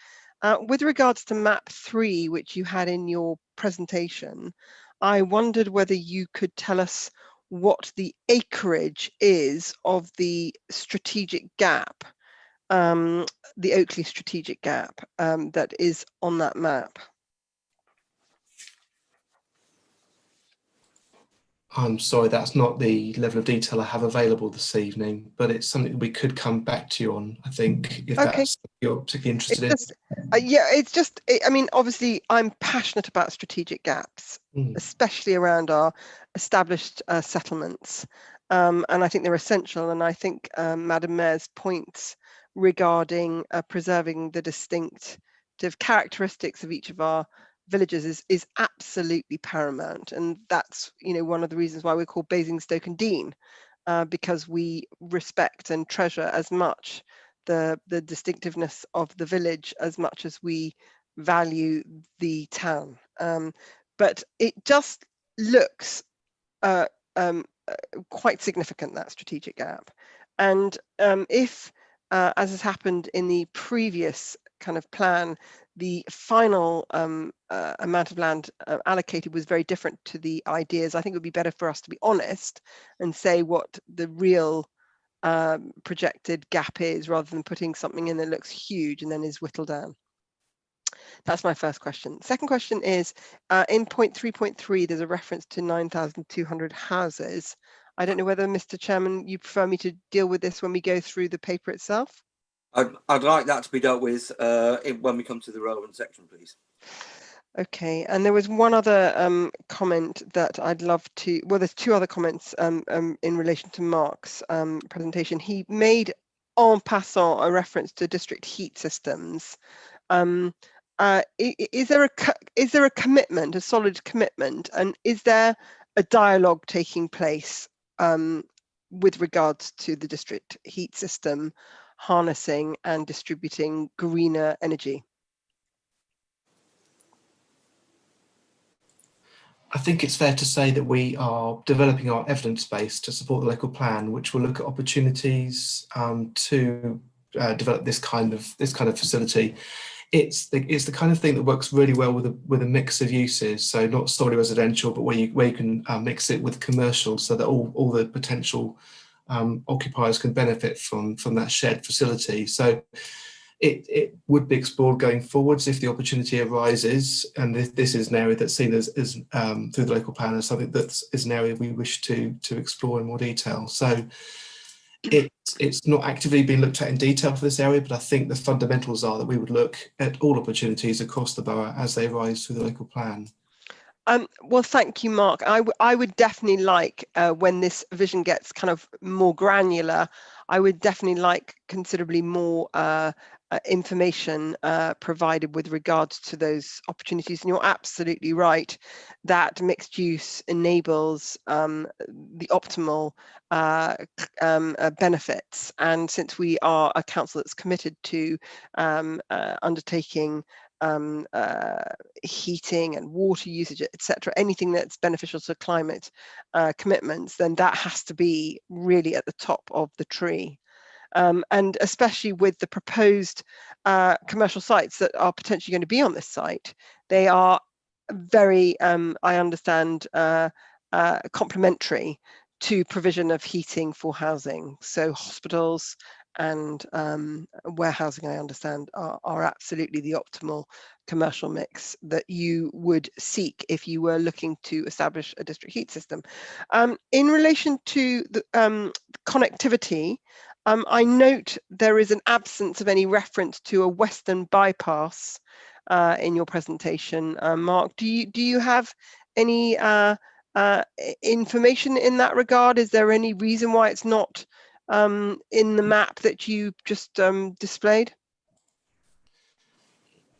With regards to map 3, which you had in your presentation, I wondered whether you could tell us what the acreage is of the strategic gap the Oakley strategic gap that is on that map? I'm sorry, that's not the level of detail I have available this evening, but it's something we could come back to you on, I think, if that's what you're particularly interested in. Yeah, it's just, I mean, obviously, I'm passionate about strategic gaps, especially around our established settlements. And I think they're essential. And I think Madam Mayor's points regarding preserving the distinctive characteristics of each of our villages is absolutely paramount, and that's, you know, one of the reasons why we're called Basingstoke and Dean, because we respect and treasure as much the distinctiveness of the village as much as we value the town. But it just looks quite significant, that strategic gap. And if, as has happened in the previous kind of plan, the final amount of land allocated was very different to the ideas, I think it would be better for us to be honest and say what the real projected gap is, rather than putting something in that looks huge and then is whittled down. That's my first question. Second question is, in point 3.3, there's a reference to 9,200 houses. I don't know whether, Mr. Chairman, you prefer me to deal with this when we go through the paper itself? I'd like that to be dealt with when we come to the relevant section, please. Okay, and there was one other comment that I'd love to, well, there's two other comments in relation to Mark's presentation. He made en passant a reference to district heat systems. Is there a commitment, a solid commitment, and is there a dialogue taking place with regards to the district heat system harnessing and distributing greener energy? I think it's fair to say that we are developing our evidence base to support the local plan, which will look at opportunities to develop this kind of facility. It's the kind of thing that works really well with a mix of uses, so not solely residential, but where you can mix it with commercial, so that all the potential occupiers can benefit from that shared facility. So it would be explored going forwards if the opportunity arises, and this is an area that's seen as through the local plan as something that is an area we wish to explore in more detail. So it's not actively being looked at in detail for this area, but I think the fundamentals are that we would look at all opportunities across the borough as they arise through the local plan. Well, thank you, Mark. I would definitely like, when this vision gets kind of more granular, I would definitely like considerably more information provided with regards to those opportunities. And you're absolutely right that mixed use enables the optimal benefits. And since we are a council that's committed to undertaking heating and water usage, etc., anything that's beneficial to climate commitments, then that has to be really at the top of the tree. And especially with the proposed commercial sites that are potentially going to be on this site, they are very, I understand, complementary to provision of heating for housing. So hospitals and warehousing, I understand, are absolutely the optimal commercial mix that you would seek if you were looking to establish a district heat system. In relation to the connectivity, I note there is an absence of any reference to a western bypass in your presentation, Mark. Do you have any information in that regard? Is there any reason why it's not in the map that you just displayed?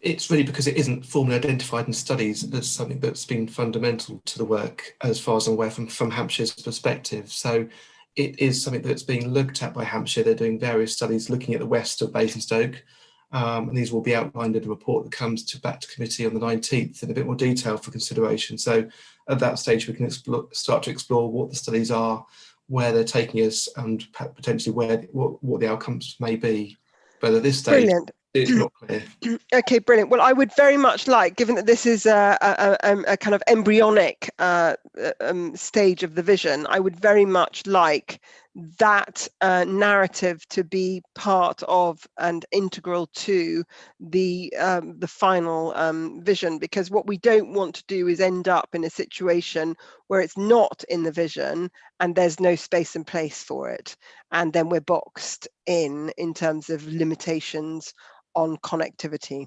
It's really because it isn't formally identified in studies as something that's been fundamental to the work, as far as I'm aware, from Hampshire's perspective. So it is something that's being looked at by Hampshire. They're doing various studies looking at the west of Basingstoke, and these will be outlined in a report that comes back to committee on the 19th in a bit more detail for consideration. So at that stage, we can start to explore what the studies are, where they're taking us, and potentially what the outcomes may be. But at this stage, brilliant. It's not clear. Okay, brilliant. Well, I would very much like, given that this is a kind of embryonic stage of the vision, I would very much like that narrative to be part of and integral to the final vision, because what we don't want to do is end up in a situation where it's not in the vision and there's no space and place for it, and then we're boxed in terms of limitations on connectivity.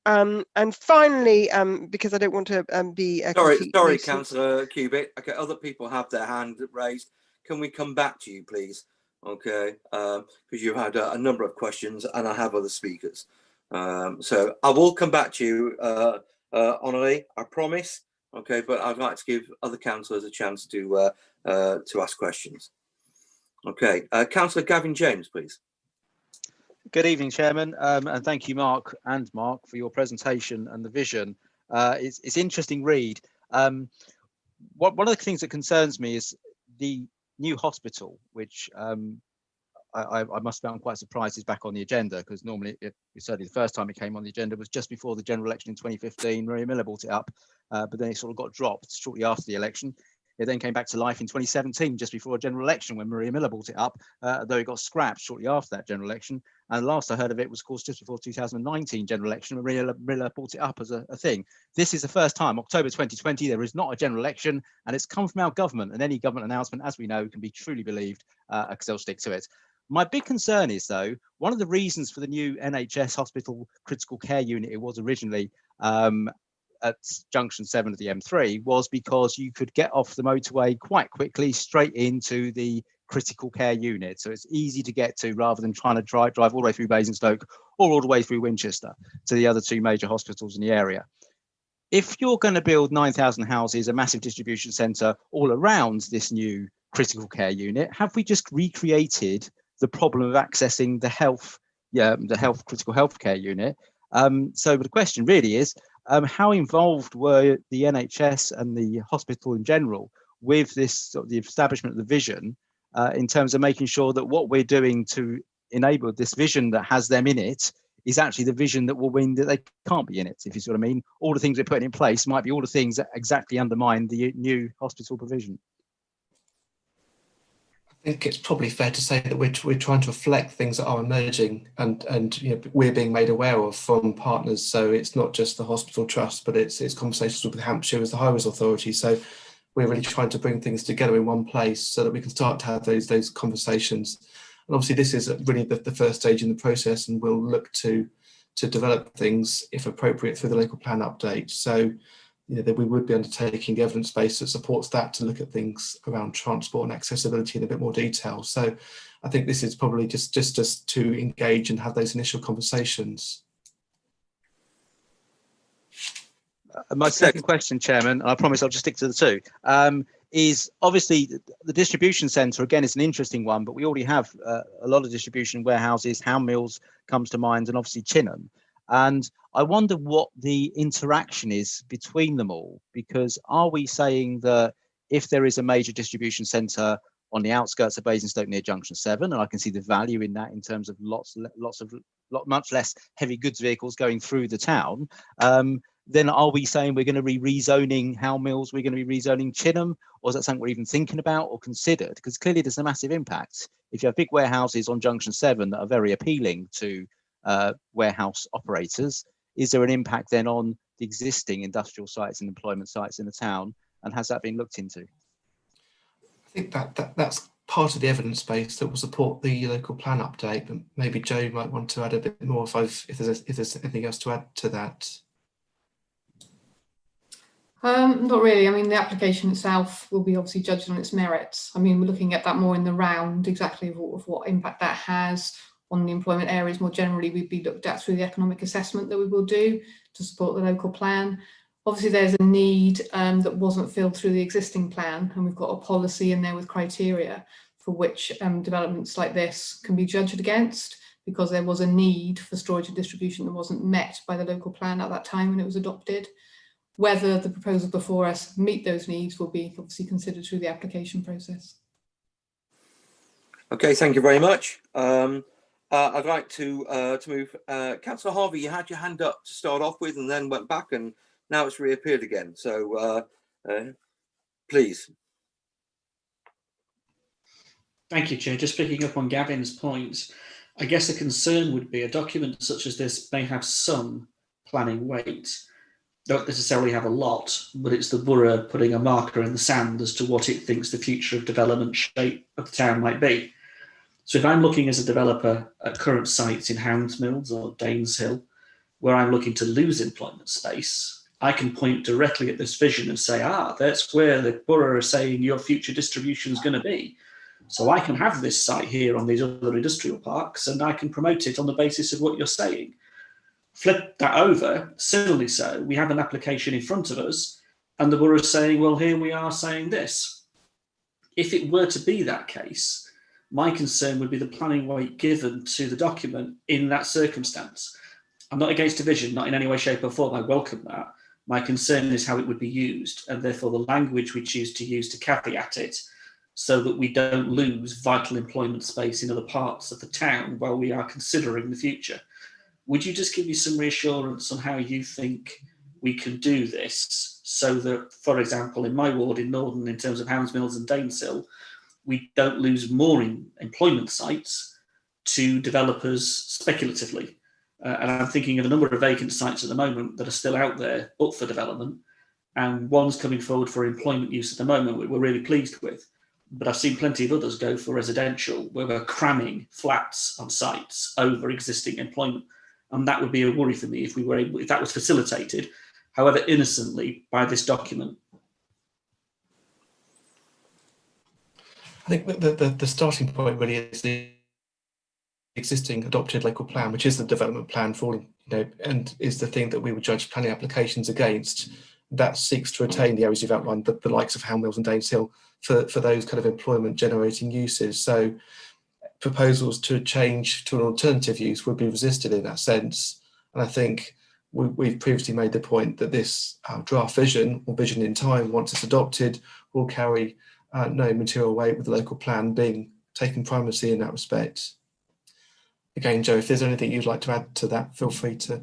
And finally, because I don't want to be a sorry, Councillor Cubitt. Okay, other people have their hand raised. Can we come back to you, please? Okay, because you had a number of questions, and I have other speakers. So I will come back to you, Honorary, I promise. Okay, but I'd like to give other councillors a chance to ask questions. Okay, Councillor Gavin James, please. Good evening, Chairman, and thank you, Mark, for your presentation and the vision. It's interesting read. One of the things that concerns me is the new hospital, which I must have been quite surprised is back on the agenda, because normally, certainly the first time it came on the agenda was just before the general election in 2015. Maria Miller brought it up, but then it sort of got dropped shortly after the election. It then came back to life in 2017, just before a general election, when Maria Miller brought it up, though it got scrapped shortly after that general election. And last I heard of it was, of course, just before 2019 general election. Maria Miller brought it up as a thing. This is the first time, October 2020, there is not a general election, and it's come from our government. And any government announcement, as we know, can be truly believed, because they'll stick to it. My big concern is, though, one of the reasons for the new NHS hospital critical care unit, it was originally at junction 7 of the M3, was because you could get off the motorway quite quickly straight into the critical care unit. So it's easy to get to, rather than trying to drive all the way through Basingstoke or all the way through Winchester to the other two major hospitals in the area. If you're going to build 9,000 houses, a massive distribution centre all around this new critical care unit, have we just recreated the problem of accessing the critical healthcare unit? So the question really is, how involved were the NHS and the hospital in general with this the establishment of the vision, in terms of making sure that what we're doing to enable this vision that has them in it is actually the vision that will mean that they can't be in it, if you see what I mean? All the things we're putting in place might be all the things that exactly undermine the new hospital provision. I think it's probably fair to say that we're trying to reflect things that are emerging and we're being made aware of from partners. So it's not just the hospital trust, but it's conversations with Hampshire as the highways authority. So we're really trying to bring things together in one place so that we can start to have those conversations. And obviously this is really the first stage in the process, and we'll look to develop things, if appropriate, through the local plan update. So that we would be undertaking the evidence base that supports that, to look at things around transport and accessibility in a bit more detail. So I think this is probably just to engage and have those initial conversations. My second question, Chairman, and I promise I'll just stick to the two, is obviously the distribution centre, again, is an interesting one, but we already have a lot of distribution warehouses. Ham Mills comes to mind, and obviously Chinham. And I wonder what the interaction is between them all, because are we saying that if there is a major distribution centre on the outskirts of Basingstoke near Junction 7, and I can see the value in that in terms of much less heavy goods vehicles going through the town, then are we saying we're going to be rezoning Ham Mills, we're going to be rezoning Chinham, or is that something we're even thinking about or considered? Because clearly there's a massive impact. If you have big warehouses on Junction 7 that are very appealing to warehouse operators, is there an impact then on the existing industrial sites and employment sites in the town, and has that been looked into? I think that's part of the evidence base that will support the local plan update, but maybe Joe might want to add a bit more if there's anything else to add to that. Not really. I mean, the application itself will be obviously judged on its merits. I mean, we're looking at that more in the round, exactly of what impact that has on the employment areas more generally. We'd be looked at through the economic assessment that we will do to support the local plan. Obviously, there's a need that wasn't filled through the existing plan, and we've got a policy in there with criteria for which developments like this can be judged against, because there was a need for storage and distribution that wasn't met by the local plan at that time when it was adopted. Whether the proposals before us meet those needs will be obviously considered through the application process. Okay, thank you very much. I'd like to move. Councillor Harvey, you had your hand up to start off with and then went back, and now it's reappeared again. So please. Thank you, Chair. Just picking up on Gavin's point, I guess a concern would be a document such as this may have some planning weight. Don't necessarily have a lot, but it's the borough putting a marker in the sand as to what it thinks the future of development shape of the town might be. So if I'm looking as a developer at current sites in Hounds Mills or Daneshill, where I'm looking to lose employment space, I can point directly at this vision and say, that's where the borough is saying your future distribution is going to be. So I can have this site here on these other industrial parks and I can promote it on the basis of what you're saying. Flip that over, similarly so, we have an application in front of us and the borough is saying, well, here we are saying this. If it were to be that case, my concern would be the planning weight given to the document in that circumstance. I'm not against division, not in any way, shape or form, I welcome that. My concern is how it would be used and therefore the language we choose to use to caveat it so that we don't lose vital employment space in other parts of the town while we are considering the future. Would you just give me some reassurance on how you think we can do this so that, for example, in my ward in Northern, in terms of Hounds Mills and Daneshill, we don't lose more employment sites to developers speculatively? And I'm thinking of a number of vacant sites at the moment that are still out there up for development, and one's coming forward for employment use at the moment, which we're really pleased with. But I've seen plenty of others go for residential, where we're cramming flats on sites over existing employment. And that would be a worry for me if that was facilitated, however innocently, by this document. I think the starting point really is the existing adopted local plan, which is the development plan for, and is the thing that we would judge planning applications against. That seeks to retain the areas you've outlined, the likes of Hounds Mills and Daneshill, for those kind of employment generating uses. So proposals to change to an alternative use would be resisted in that sense. And I think we've previously made the point that this draft vision, or vision in time, once it's adopted, will carry no material weight, with the local plan being taking primacy in that respect. Again, Joe, if there's anything you'd like to add to that, feel free to.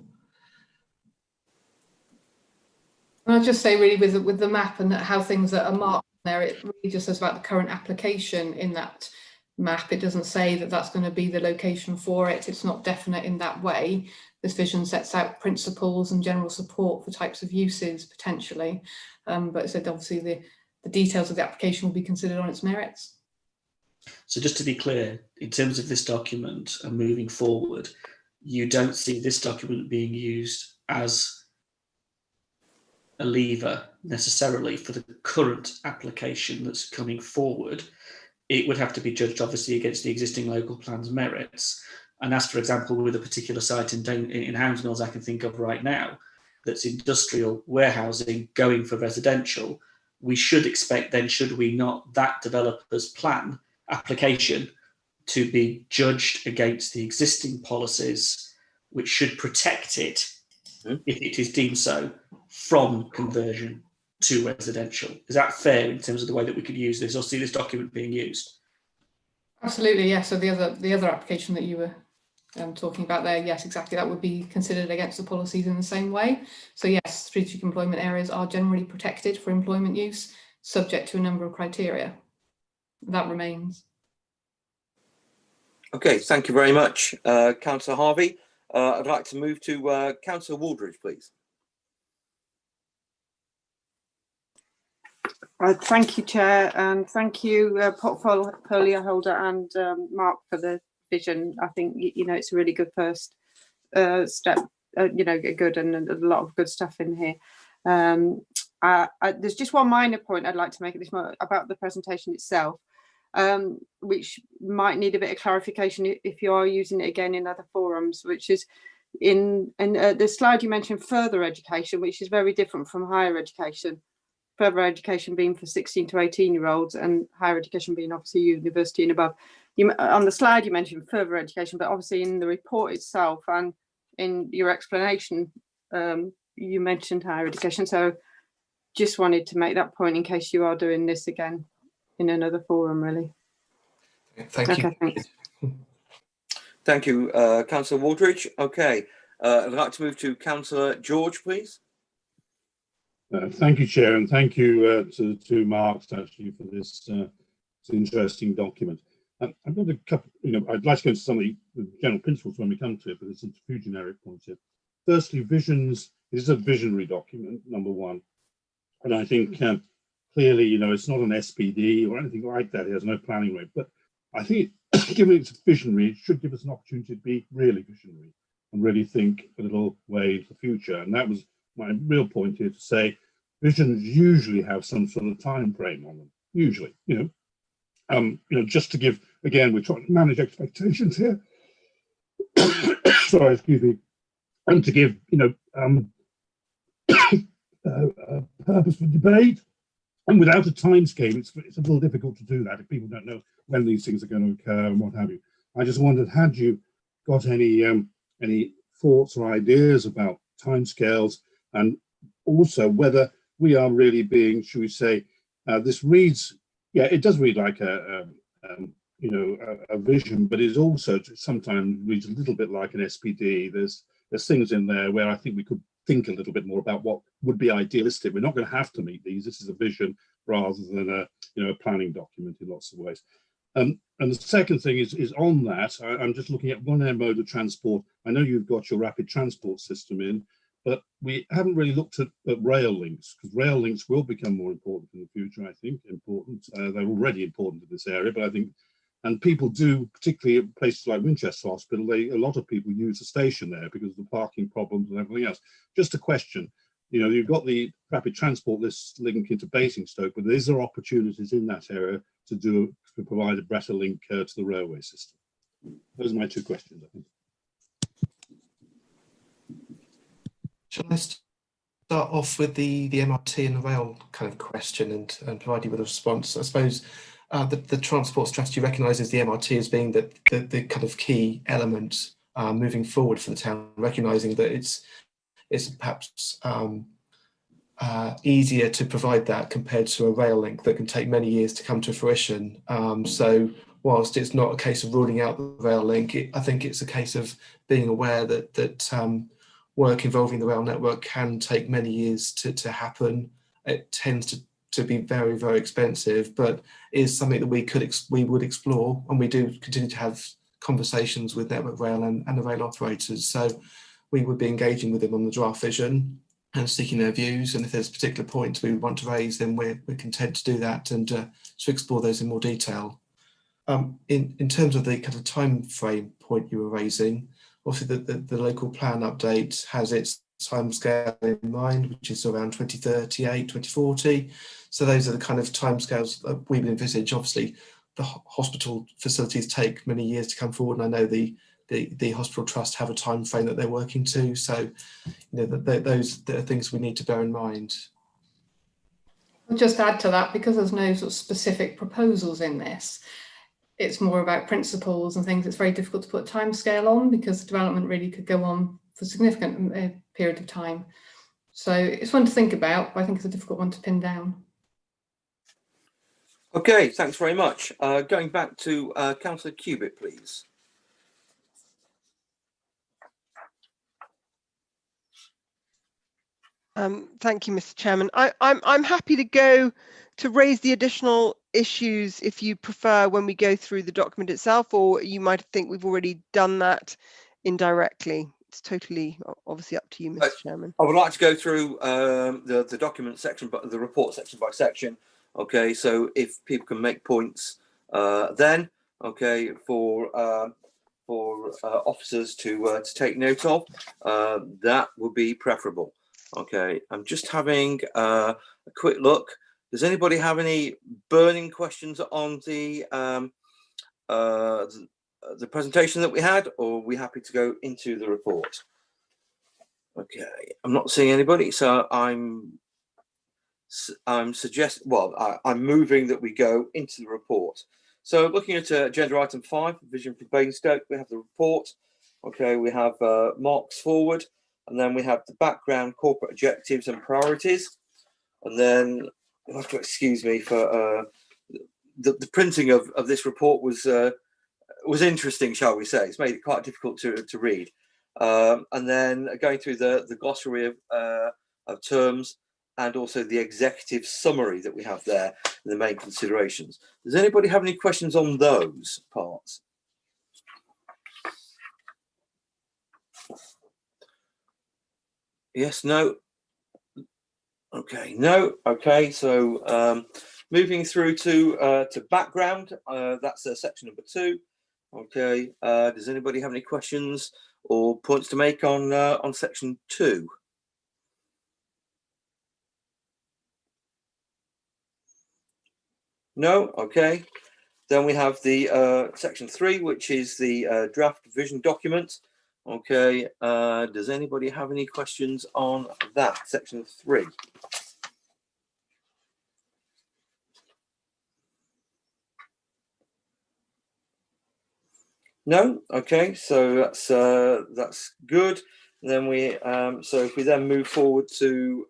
I'll just say really with the map and how things are marked there, it really just says about the current application in that map. It doesn't say that that's going to be the location for it. It's not definite in that way. This vision sets out principles and general support for types of uses potentially, but it said obviously the details of the application will be considered on its merits. So just to be clear, in terms of this document and moving forward, you don't see this document being used as a lever necessarily for the current application that's coming forward. It would have to be judged obviously against the existing local plan's merits. And as for example, with a particular site in Hounds Mills I can think of right now, that's industrial warehousing going for residential, we should expect then, should we not, that developer's plan application to be judged against the existing policies, which should protect it, if it is deemed so, from conversion to residential. Is that fair in terms of the way that we could use this or see this document being used? Absolutely, yes. So the other application that you were talking about there, yes, exactly, that would be considered against the policies in the same way. So yes, strategic employment areas are generally protected for employment use, subject to a number of criteria. That remains. Okay, thank you very much, Councillor Harvey. I'd like to move to Councillor Waldridge, please. Thank you, Chair, and thank you, portfolio holder and Mark, for the vision. I think it's a really good first step. Good, and a lot of good stuff in here. There's just one minor point I'd like to make at this moment about the presentation itself, which might need a bit of clarification if you are using it again in other forums, which is in the slide you mentioned further education, which is very different from higher education. Further education being for 16 to 18-year-olds and higher education being obviously university and above. On the slide you mentioned further education, but obviously in the report itself and in your explanation you mentioned higher education. So just wanted to make that point in case you are doing this again in another forum, really. Thank you. Thanks. Thank you, Councillor Waldridge. Okay, I'd like to move to Councillor George, please. Thank you, Chair, and thank you to Mark actually for this interesting document. I've got a couple, I'd like to go into some of the general principles when we come to it, but there's a few generic points here. Firstly, visions, this is a visionary document, number one. And I think clearly, it's not an SPD or anything like that. It has no planning rate. But I think, given it's visionary, it should give us an opportunity to be really visionary and really think a little way into the future. And that was my real point here, to say visions usually have some sort of time frame on them. Usually, just to give, again, we're trying to manage expectations here. Sorry, excuse me. And to give, purpose for debate, and without a time scale, it's a little difficult to do that if people don't know when these things are going to occur and what have you. I just wondered, had you got any thoughts or ideas about timescales, and also whether we are really being, should we say, this reads, yeah, it does read like a vision, but it also sometimes reads a little bit like an SPD. There's things in there where I think we could think a little bit more about what would be idealistic. We're not going to have to meet these. This is a vision rather than a planning document in lots of ways. And the second thing is on that, I'm just looking at one mode of transport. I know you've got your rapid transport system in, but we haven't really looked at rail links, because rail links will become more important in the future, I think, they're already important in this area, but I think, and people do, particularly at places like Winchester Hospital, a lot of people use the station there because of the parking problems and everything else. Just a question, you've got the rapid transport link into Basingstoke, but is there opportunities in that area to provide a better link to the railway system? Those are my two questions, I think. Shall I start off with the MRT and the rail kind of question and provide you with a response? I suppose the transport strategy recognises the MRT as being the kind of key element moving forward for the town, recognising that it's perhaps easier to provide that compared to a rail link that can take many years to come to fruition. So whilst it's not a case of ruling out the rail link, I think it's a case of being aware that work involving the rail network can take many years to happen. It tends to be very, very expensive, but is something that we would explore, and we do continue to have conversations with Network Rail and the rail operators. So we would be engaging with them on the draft vision and seeking their views, and if there's particular points we want to raise, then we're content to do that and to explore those in more detail. In terms of the kind of time frame point you were raising, obviously the local plan update has its timescale in mind, which is around 2038, 2040. So those are the kind of timescales that we would envisage. Obviously, the hospital facilities take many years to come forward, and I know the hospital trust have a time frame that they're working to. So, those are things we need to bear in mind. I'll just add to that, because there's no sort of specific proposals in this, it's more about principles and things. It's very difficult to put a timescale on, because the development really could go on for a significant period of time. So it's one to think about, but I think it's a difficult one to pin down. Okay, thanks very much. Going back to Councillor Cubitt, please. Thank you, Mr. Chairman. I'm happy to go to raise the additional issues if you prefer when we go through the document itself, or you might think we've already done that indirectly. It's totally obviously up to you, Mr. Chairman. I would like to go through the document section, but the report section by section. Okay, so if people can make points then, okay, for officers to take note of, that would be preferable. Okay, I'm just having a quick look. Does anybody have any burning questions on the presentation that we had, or are we happy to go into the report? Okay, I'm not seeing anybody, so I'm suggesting, well, I'm moving that we go into the report. So looking at agenda item 5, Vision for Basingstoke, we have the report. Okay, we have marks forward, and then we have the background, corporate objectives and priorities. And then you'll have to excuse me for the printing of this report was interesting, shall we say. It's made it quite difficult to read. And then going through the glossary of terms, and also the executive summary that we have there, the main considerations. Does anybody have any questions on those parts? Yes, no. Okay, no. Okay, so moving through to background, that's section number 2. Okay, does anybody have any questions or points to make on section 2? No. Okay, then we have the section 3, which is the draft vision document. Okay, does anybody have any questions on that, section 3? No. Okay, so that's good. And then we so if we then move forward to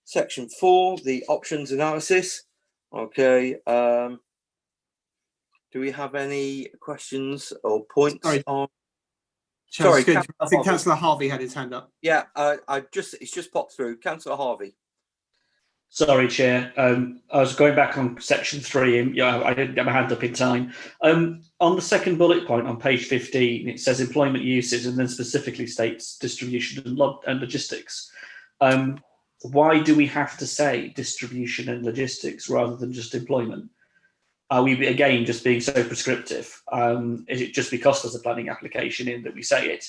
section 4, the options analysis. Okay, do we have any questions or points on? Sorry, I think Councillor Harvey had his hand up. Yeah, it's just popped through. Councillor Harvey. Sorry, Chair. I was going back on section 3, and I didn't get my hand up in time. On the second bullet point on page 15, it says employment uses, and then specifically states distribution and logistics. Why do we have to say distribution and logistics rather than just employment? Are we again just being so prescriptive? Is it just because there's a planning application in that we say it?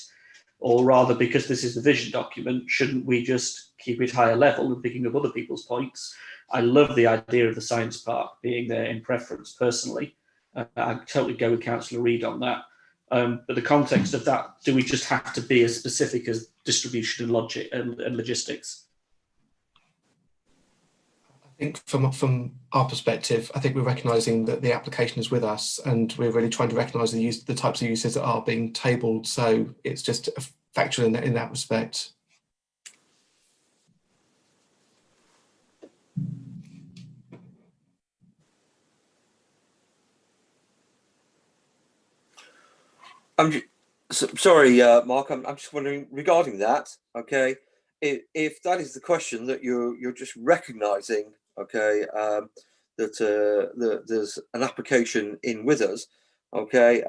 Or rather, because this is the vision document, shouldn't we just keep it higher level and picking up other people's points? I love the idea of the science park being there in preference personally. I totally go with Councillor Reid on that. But the context of that, do we just have to be as specific as distribution and logic and logistics? I think from our perspective, I think we're recognising that the application is with us, and we're really trying to recognise the types of uses that are being tabled. So it's just a factor in that respect. Sorry, Mark. I'm just wondering regarding that. Okay, if that is the question, that you're just recognising, okay, that there's an application in with us. Okay,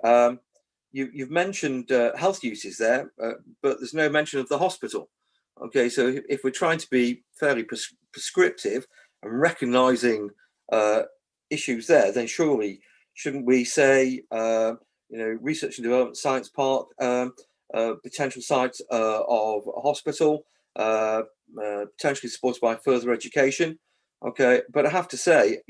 you've mentioned health uses there, but there's no mention of the hospital. Okay, so if we're trying to be fairly prescriptive and recognising issues there, then surely shouldn't we say, research and development science park, potential sites of a hospital, potentially supported by further education. Okay, but I have to say,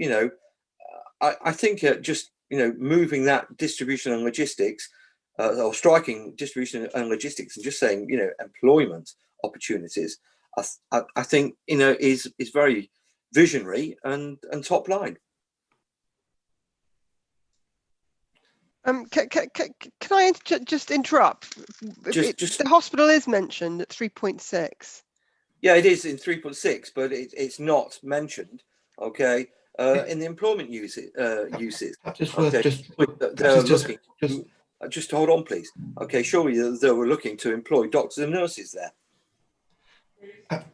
I think just moving that distribution and logistics, or striking distribution and logistics, and just saying employment opportunities, I think is very visionary and top line. Can I just interrupt? The hospital is mentioned at 3.6. Yeah, it is in 3.6, but it's not mentioned. Okay, in the employment uses. Just hold on, please. Okay, surely they were looking to employ doctors and nurses there.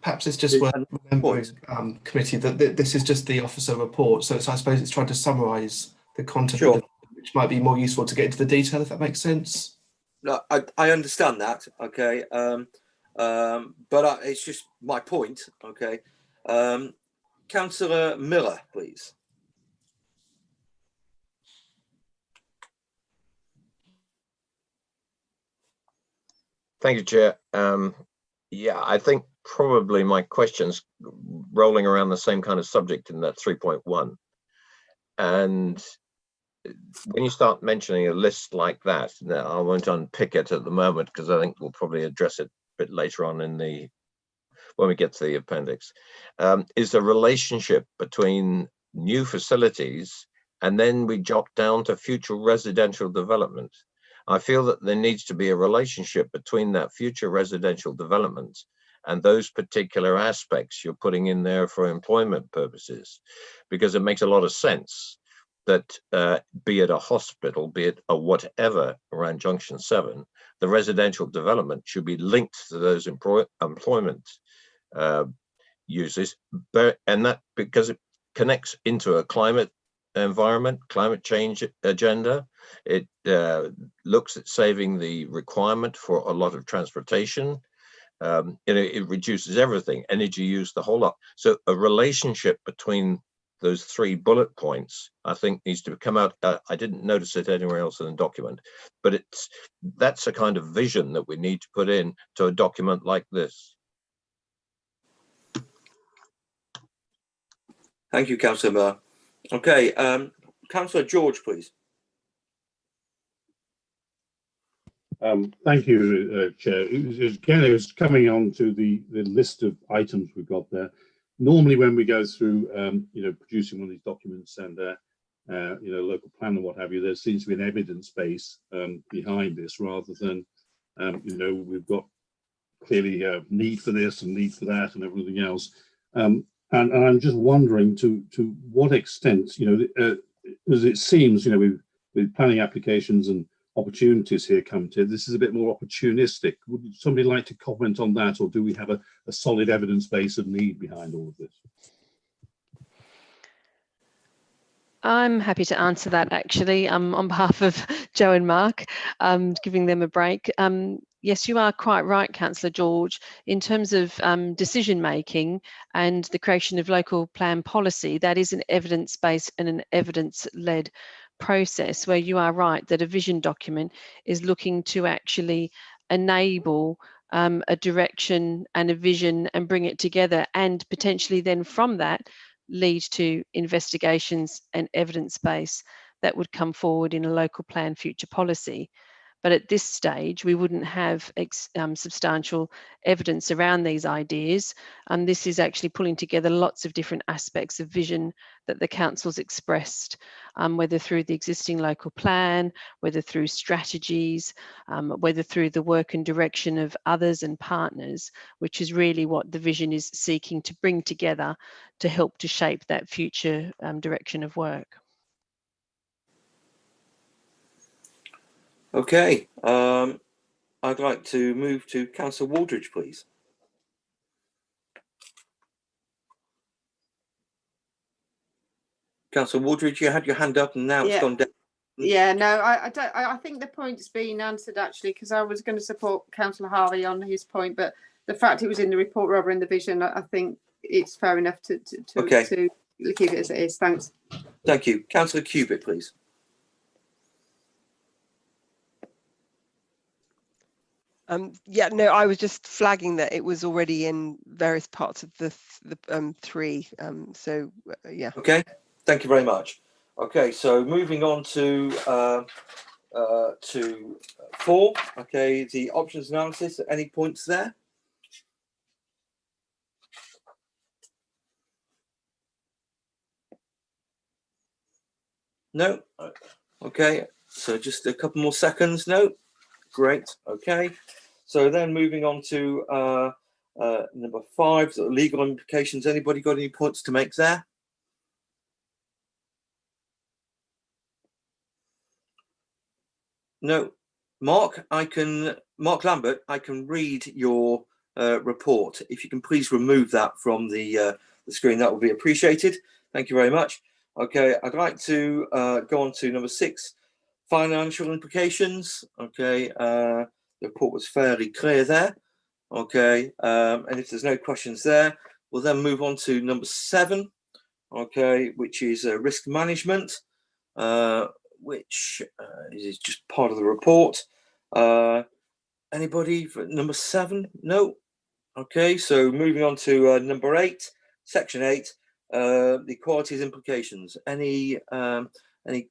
Perhaps it's just worth remembering, committee, that this is just the officer report. So I suppose it's trying to summarise the content, sure, which might be more useful to get into the detail, if that makes sense. No, I understand that. Okay, but it's just my point. Okay, Councillor Miller, please. Thank you, Chair. Yeah, I think probably my question's rolling around the same kind of subject in that 3.1. And when you start mentioning a list like that, now I won't unpick it at the moment because I think we'll probably address it a bit later on when we get to the appendix, is a relationship between new facilities and then we jot down to future residential development. I feel that there needs to be a relationship between that future residential development and those particular aspects you're putting in there for employment purposes, because it makes a lot of sense that be it a hospital, be it a whatever around Junction 7, the residential development should be linked to those employment uses, and that because it connects into a climate change agenda. It looks at saving the requirement for a lot of transportation. It reduces everything, energy use, the whole lot. So a relationship between those 3 bullet points, I think, needs to come out. I didn't notice it anywhere else in the document, but that's a kind of vision that we need to put in to a document like this. Thank you, Councillor Moore. Okay, Councillor George, please. Thank you, Chair. It was coming on to the list of items we've got there. Normally, when we go through, producing one of these documents and, local plan and what have you, there seems to be an evidence base behind this, rather than, we've got clearly a need for this and need for that and everything else. And I'm just wondering to what extent, as it seems, with planning applications and opportunities here come to, this is a bit more opportunistic. Would somebody like to comment on that, or do we have a solid evidence base of need behind all of this? I'm happy to answer that, actually, on behalf of Joe and Mark, giving them a break. Yes, you are quite right, Councillor George. In terms of decision making and the creation of local plan policy, that is an evidence-based and an evidence-led process, where you are right that a vision document is looking to actually enable a direction and a vision and bring it together, and potentially then from that lead to investigations and evidence base that would come forward in a local plan future policy. But at this stage, we wouldn't have substantial evidence around these ideas. This is actually pulling together lots of different aspects of vision that the council's expressed, whether through the existing local plan, whether through strategies, whether through the work and direction of others and partners, which is really what the vision is seeking to bring together to help to shape that future direction of work. Okay, I'd like to move to Councillor Waldridge, please. Councillor Waldridge, you had your hand up and now it's gone down. Yeah, no, I think the point's been answered, actually, because I was going to support Councillor Harvey on his point, but the fact it was in the report rather than the vision, I think it's fair enough to keep it as it is. Thanks. Thank you. Councillor Cubitt, please. Yeah, no, I was just flagging that it was already in various parts of the 3. So yeah. Okay, thank you very much. Okay, so moving on to 4. Okay, the options analysis. Any points there? No. Okay, so just a couple more seconds. No. Great. Okay. So then moving on to number 5, so legal implications. Anybody got any points to make there? No. Mark Lambert, I can read your report. If you can please remove that from the screen, that would be appreciated. Thank you very much. Okay, I'd like to go on to number 6, financial implications. Okay, the report was fairly clear there. Okay, and if there's no questions there, we'll then move on to number 7. Okay, which is risk management, which is just part of the report. Anybody for number 7? No. Okay, so moving on to number 8, section 8, the equalities implications. Any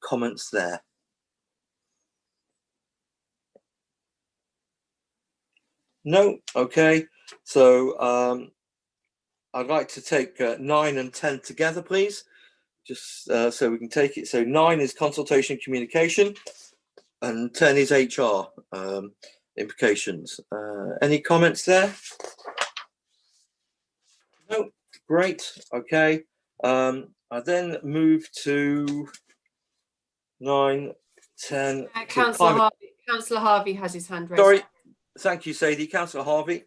comments there? No. Okay, so I'd like to take 9 and 10 together, please, just so we can take it. So 9 is consultation and communication, and 10 is HR implications. Any comments there? No. Great. Okay. I then move to 9, 10. Councillor Harvey has his hand raised. Sorry. Thank you, Sadie. Councillor Harvey.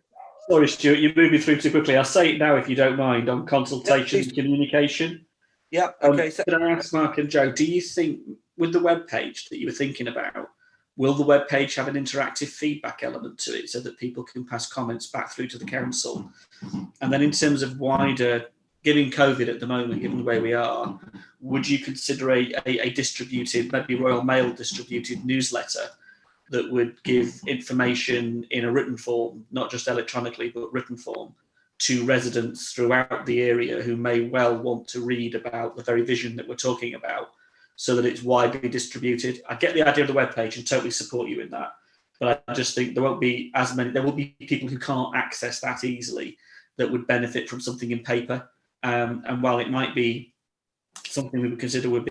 Sorry, Stuart, you're moving through too quickly. I'll say it now if you don't mind on consultation and communication. Yeah, okay. Can I ask Mark and Joe, do you think with the web page that you were thinking about, will the web page have an interactive feedback element to it so that people can pass comments back through to the council? And then in terms of wider, given COVID at the moment, given where we are, would you consider a distributed, maybe Royal Mail distributed newsletter that would give information in a written form, not just electronically, but written form, to residents throughout the area who may well want to read about the very vision that we're talking about, so that it's widely distributed? I get the idea of the webpage and totally support you in that, but I just think there won't be as many, there will be people who can't access that easily that would benefit from something in paper. And while it might be something we would consider would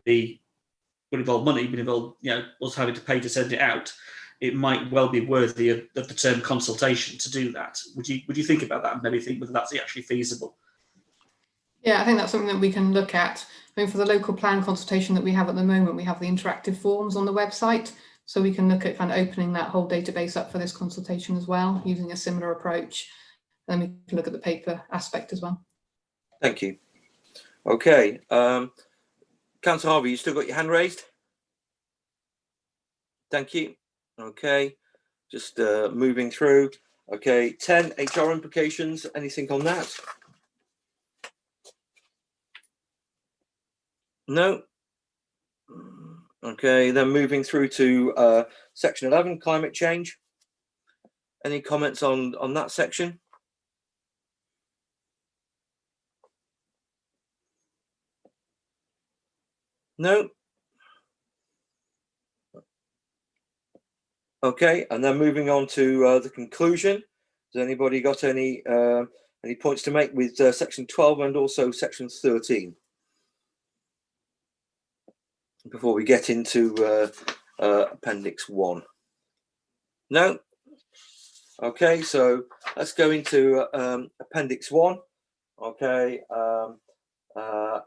involve money, would involve, you know, us having to pay to send it out, it might well be worthy of the term consultation to do that. Would you think about that and maybe think whether that's actually feasible? Yeah, I think that's something that we can look at. I mean, for the local plan consultation that we have at the moment, we have the interactive forms on the website, so we can look at kind of opening that whole database up for this consultation as well, using a similar approach. And then we can look at the paper aspect as well. Thank you. Okay, Councillor Harvey, you still got your hand raised? Thank you. Okay, just moving through. Okay, 10 HR implications. Anything on that? No. Okay, then moving through to section 11, climate change. Any comments on that section? No. Okay, and then moving on to the conclusion. Has anybody got any points to make with section 12 and also section 13 before we get into appendix 1? No. Okay, so let's go into appendix 1. Okay,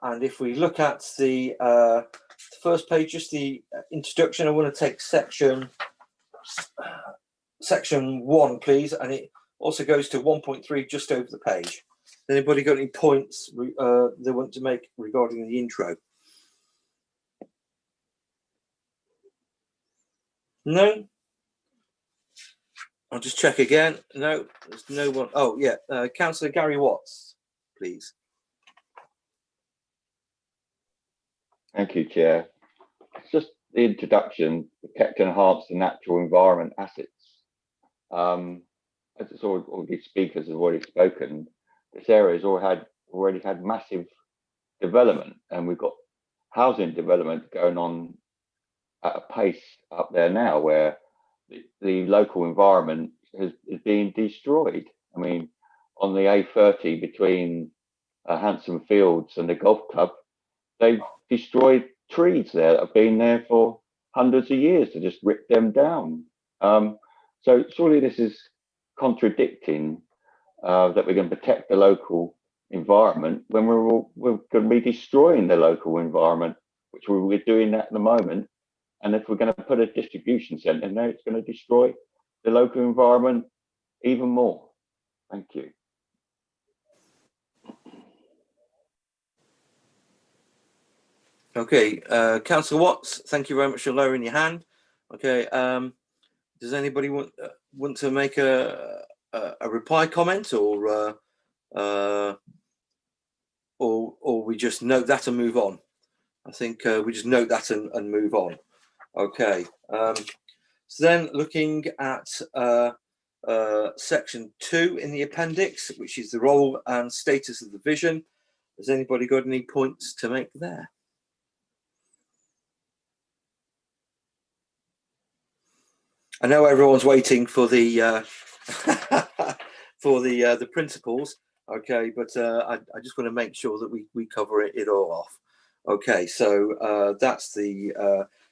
and if we look at the first page, just the introduction, I want to take section 1, please, and it also goes to 1.3 just over the page. Anybody got any points they want to make regarding the intro? No. I'll just check again. No, there's no one. Oh yeah, Councillor Gary Watts, please. Thank you, Chair. It's just the introduction, protect and enhance the natural environment assets. As it's already speakers have already spoken, this area has already had massive development, and we've got housing development going on at a pace up there now where the local environment is being destroyed. I mean, on the A30 between Hanson Fields and the golf club, they've destroyed trees there that have been there for hundreds of years to just rip them down. So surely this is contradicting that we're going to protect the local environment when we're going to be destroying the local environment, which we're doing that at the moment. And if we're going to put a distribution centre in there, it's going to destroy the local environment even more. Thank you. Okay, Councillor Watts, thank you very much for lowering your hand. Okay, does anybody want to make a reply comment, or we just note that and move on? I think we just note that and move on. Okay, so then looking at section 2 in the appendix, which is the role and status of the vision. Has anybody got any points to make there? I know everyone's waiting for the for the principles. Okay, but I just want to make sure that we cover it all off. Okay, so that's the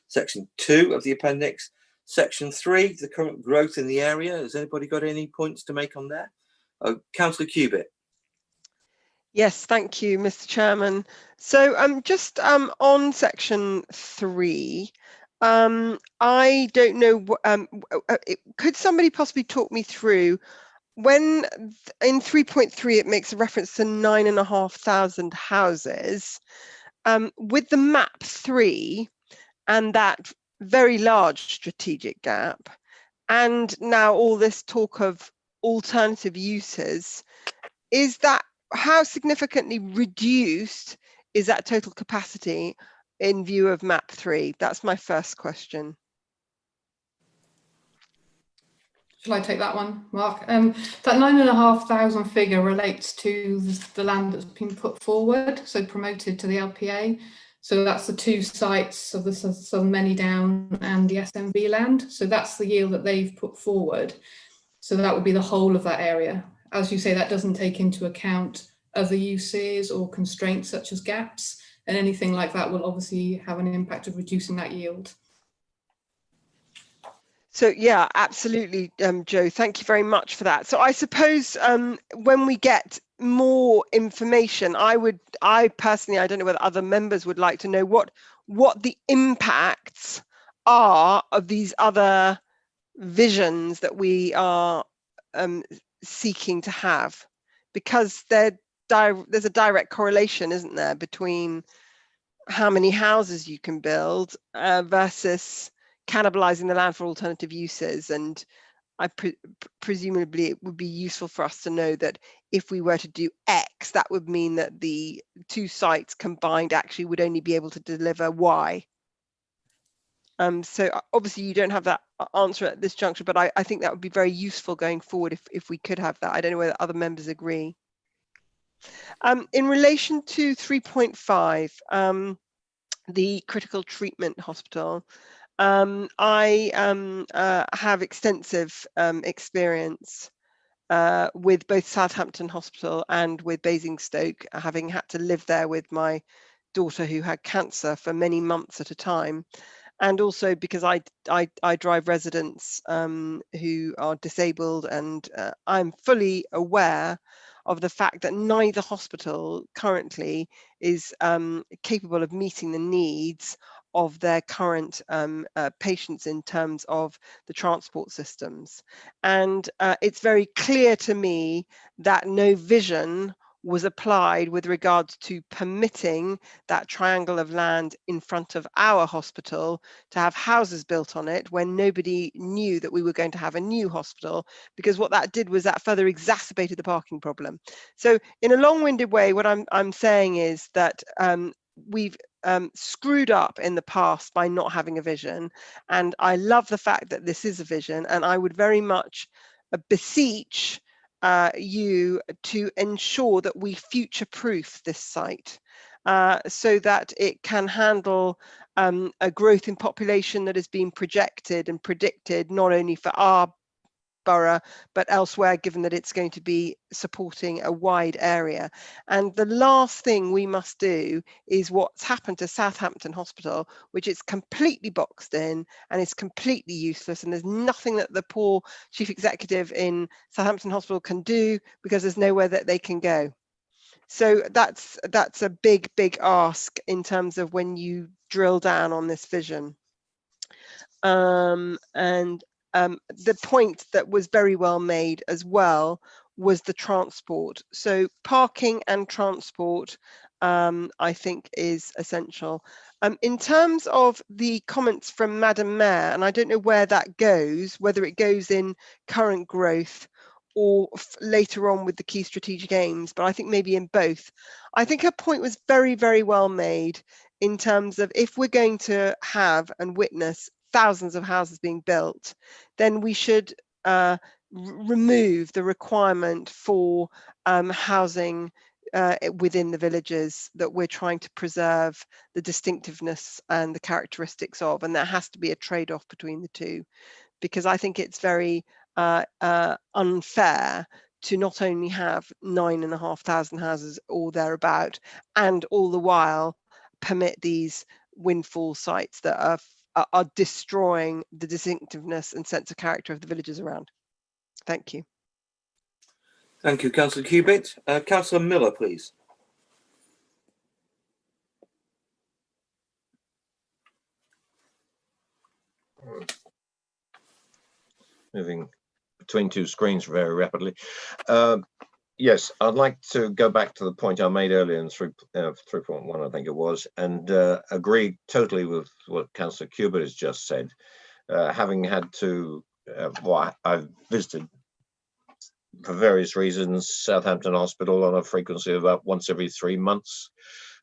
section 2 of the appendix. Section 3, the current growth in the area. Has anybody got any points to make on there? Councillor Cubitt. Yes, thank you, Mr. Chairman. So just on section 3, I don't know, could somebody possibly talk me through when in 3.3 it makes a reference to 9,500 houses, with the map 3 and that very large strategic gap, and now all this talk of alternative uses, is that, how significantly reduced is that total capacity in view of map 3? That's my first question. Shall I take that one, Mark? That 9,500 figure relates to the land that's been put forward, so promoted to the LPA. So that's the 2 sites of the Southern Manydown and the SMV land. So that's the yield that they've put forward. So that would be the whole of that area. As you say, that doesn't take into account other uses or constraints such as gaps, and anything like that will obviously have an impact of reducing that yield. So yeah, absolutely, Joe, thank you very much for that. So I suppose when we get more information, I personally, I don't know whether other members would like to know what the impacts are of these other visions that we are seeking to have, because there's a direct correlation, isn't there, between how many houses you can build versus cannibalizing the land for alternative uses. And presumably it would be useful for us to know that if we were to do X, that would mean that the 2 sites combined actually would only be able to deliver Y. So obviously you don't have that answer at this juncture, but I think that would be very useful going forward if we could have that. I don't know whether other members agree. In relation to 3.5, the critical treatment hospital, I have extensive experience with both Southampton Hospital and with Basingstoke, having had to live there with my daughter who had cancer for many months at a time. And also because I drive residents who are disabled, and I'm fully aware of the fact that neither hospital currently is capable of meeting the needs of their current patients in terms of the transport systems. And it's very clear to me that no vision was applied with regards to permitting that triangle of land in front of our hospital to have houses built on it when nobody knew that we were going to have a new hospital, because what that did was that further exacerbated the parking problem. So in a long-winded way, what I'm saying is that we've screwed up in the past by not having a vision, and I love the fact that this is a vision, and I would very much beseech you to ensure that we future-proof this site so that it can handle a growth in population that is being projected and predicted not only for our borough but elsewhere, given that it's going to be supporting a wide area. And the last thing we must do is what's happened to Southampton Hospital, which is completely boxed in and is completely useless, and there's nothing that the poor chief executive in Southampton Hospital can do because there's nowhere that they can go. So that's a big ask in terms of when you drill down on this vision. The point that was very well made as well was the transport. So parking and transport, I think, is essential. In terms of the comments from Madam Mayor, and I don't know where that goes, whether it goes in current growth or later on with the key strategic aims, but I think maybe in both. I think her point was very, very well made in terms of, if we're going to have and witness thousands of houses being built, then we should remove the requirement for housing within the villages that we're trying to preserve the distinctiveness and the characteristics of, and there has to be a trade-off between the two, because I think it's very unfair to not only have 9,500 houses or thereabout, and all the while permit these windfall sites that are destroying the distinctiveness and sense of character of the villages around. Thank you. Thank you, Councillor Cubitt. Councillor Miller, please. Moving between two screens very rapidly. Yes, I'd like to go back to the point I made earlier in 3.1, I think it was, and agree totally with what Councillor Cubitt has just said. Having had to, well, I've visited for various reasons Southampton Hospital on a frequency of about once every 3 months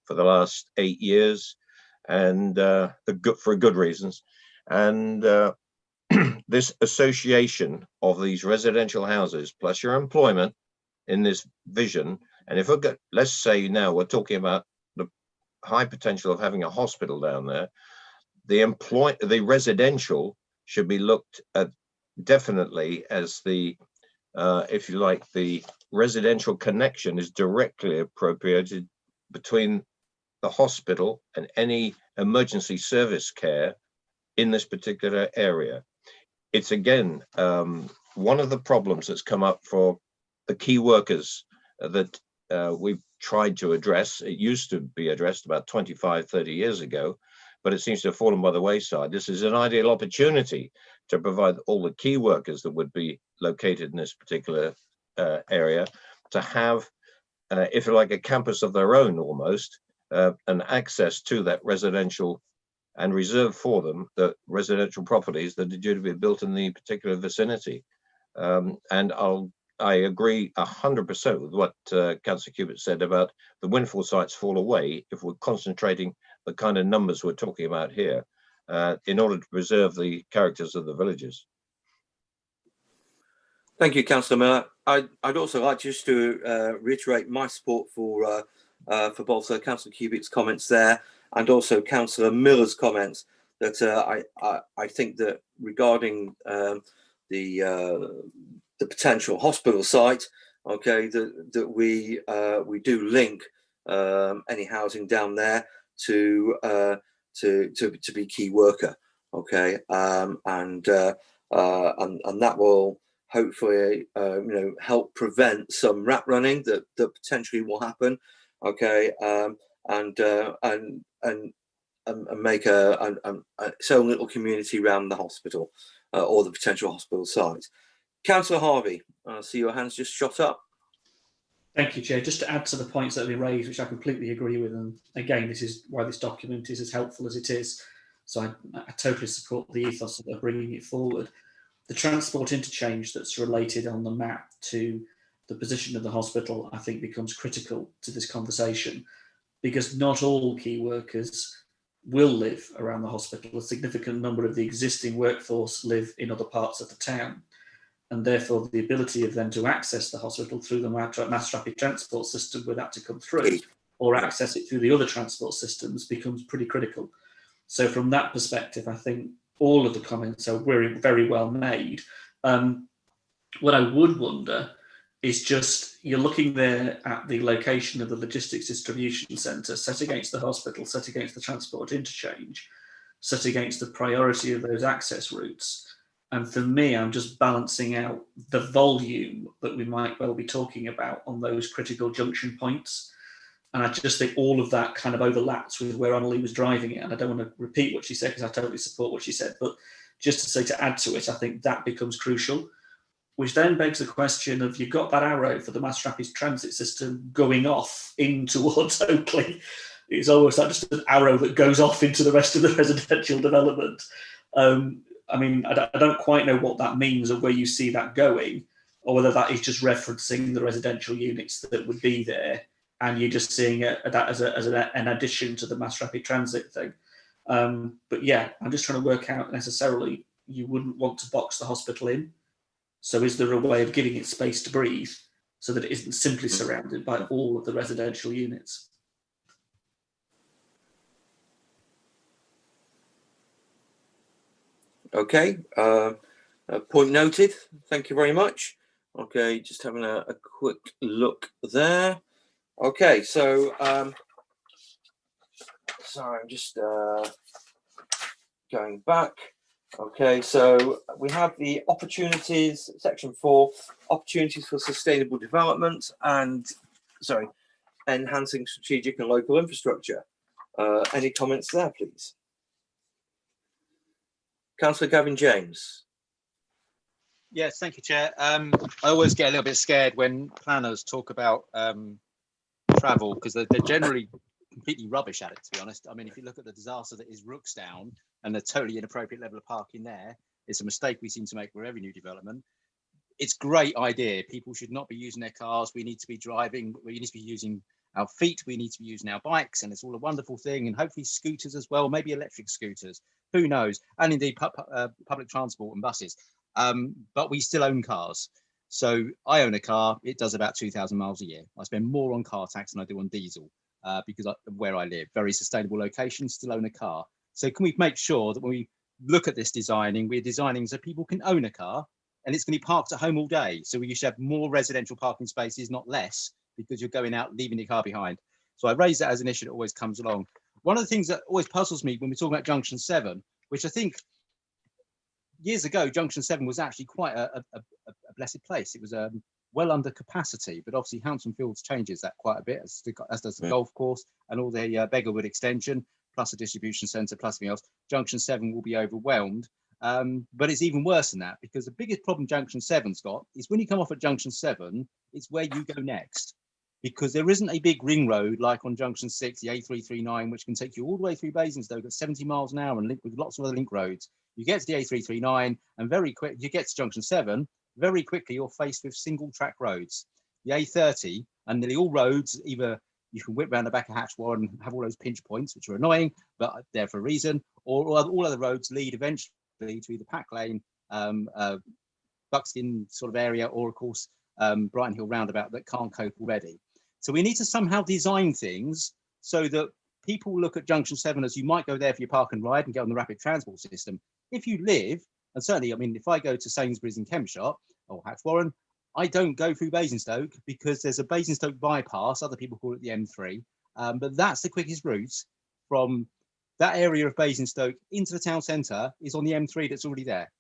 for the last 8 years, and for good reasons. And this association of these residential houses plus your employment in this vision, and if we get, let's say now we're talking about the high potential of having a hospital down there, the residential should be looked at definitely as the if you like, the residential connection is directly appropriated between the hospital and any emergency service care in this particular area. It's again one of the problems that's come up for the key workers that we've tried to address. It used to be addressed about 25, 30 years ago, but it seems to have fallen by the wayside. This is an ideal opportunity to provide all the key workers that would be located in this particular area to have, if you like, a campus of their own almost, and access to that residential and reserve for them the residential properties that are due to be built in the particular vicinity. And I agree 100% with what Councillor Cubitt said about the windfall sites fall away if we're concentrating the kind of numbers we're talking about here in order to preserve the characters of the villages. Thank you, Councillor Miller. I'd also like just to reiterate my support for both Councillor Cubitt's comments there and also Councillor Miller's comments. That I think that regarding the potential hospital site, okay, that we do link any housing down there to be key worker, okay, and that will hopefully help prevent some rat running that potentially will happen, okay, and make its own little community around the hospital or the potential hospital site. Councillor Harvey, I see your hand's just shot up. Thank you, Chair. Just to add to the points that have been raised, which I completely agree with, and again, this is why this document is as helpful as it is. So I totally support the ethos of bringing it forward. The transport interchange that's related on the map to the position of the hospital, I think, becomes critical to this conversation, because not all key workers will live around the hospital. A significant number of the existing workforce live in other parts of the town, and therefore the ability of them to access the hospital through the mass rapid transport system where that to come through, or access it through the other transport systems, becomes pretty critical. So from that perspective, I think all of the comments are very well made. What I would wonder is just, you're looking there at the location of the logistics distribution centre set against the hospital, set against the transport interchange, set against the priority of those access routes. And for me, I'm just balancing out the volume that we might well be talking about on those critical junction points. And I just think all of that kind of overlaps with where Annalie was driving it. And I don't want to repeat what she said because I totally support what she said. But just to say, to add to it, I think that becomes crucial, which then begs the question of, you've got that arrow for the mass rapid transit system going off in towards Oakley. It's almost like just an arrow that goes off into the rest of the residential development. I mean, I don't quite know what that means or where you see that going, or whether that is just referencing the residential units that would be there, and you're just seeing that as an addition to the mass rapid transit thing. But yeah, I'm just trying to work out necessarily, you wouldn't want to box the hospital in. So is there a way of giving it space to breathe so that it isn't simply surrounded by all of the residential units? Okay, point noted. Thank you very much. Okay, just having a quick look there. Okay, so sorry, I'm just going back. Okay, so we have the opportunities, section 4, opportunities for sustainable development and, sorry, enhancing strategic and local infrastructure. Any comments there, please? Councillor Gavin James. Yes, thank you, Chair. I always get a little bit scared when planners talk about travel, because they're generally completely rubbish at it, to be honest. I mean, if you look at the disaster that is Rookstown and the totally inappropriate level of parking there, it's a mistake we seem to make with every new development. It's a great idea. People should not be using their cars. We need to be driving. We need to be using our feet. We need to be using our bikes, and it's all a wonderful thing. And hopefully scooters as well, maybe electric scooters. Who knows? And indeed public transport and buses. But we still own cars. So I own a car. It does about 2,000 miles a year. I spend more on car tax than I do on diesel because of where I live. Very sustainable location, still own a car. So can we make sure that when we look at this designing, we're designing so people can own a car and it's going to be parked at home all day. So we should have more residential parking spaces, not less, because you're going out, leaving your car behind. So I raise that as an issue that always comes along. One of the things that always puzzles me when we're talking about Junction 7, which I think years ago, Junction 7 was actually quite a blessed place. It was well under capacity, but obviously Hampton Fields changes that quite a bit, as does the golf course and all the Beggarwood extension, plus a distribution centre, plus everything else. Junction 7 will be overwhelmed. But it's even worse than that, because the biggest problem Junction 7's got is when you come off at Junction 7, it's where you go next. Because there isn't a big ring road like on Junction 6, the A339, which can take you all the way through Basingstoke at 70 miles an hour and link with lots of other link roads. You get to the A339 and very quick, you get to Junction 7, very quickly you're faced with single track roads. The A30 and nearly all roads, either you can whip around the back of Hatchwarren and have all those pinch points, which are annoying, but they're for a reason, or all other roads lead eventually to either Pack Lane, Buckskin sort of area, or of course, Brighton Hill roundabout that can't cope already. So we need to somehow design things so that people look at Junction 7 as you might go there for your park and ride and get on the rapid transport system. If you live, and certainly, I mean, if I go to Sainsbury's in Kempshire or Hatchwarren, I don't go through Basingstoke because there's a Basingstoke bypass, other people call it the M3, but that's the quickest route from that area of Basingstoke into the town centre is on the M3 that's already there.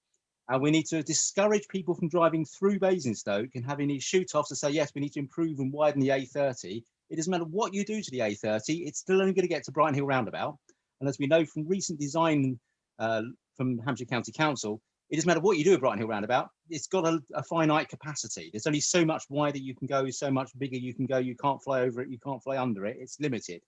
And we need to discourage people from driving through Basingstoke and having these shoot-offs to say, yes, we need to improve and widen the A30. It doesn't matter what you do to the A30, it's still only going to get to Brighton Hill roundabout. And as we know from recent design from Hampshire County Council, it doesn't matter what you do at Brighton Hill roundabout, it's got a finite capacity. There's only so much wider you can go, so much bigger you can go, you can't fly over it, you can't fly under it, it's limited.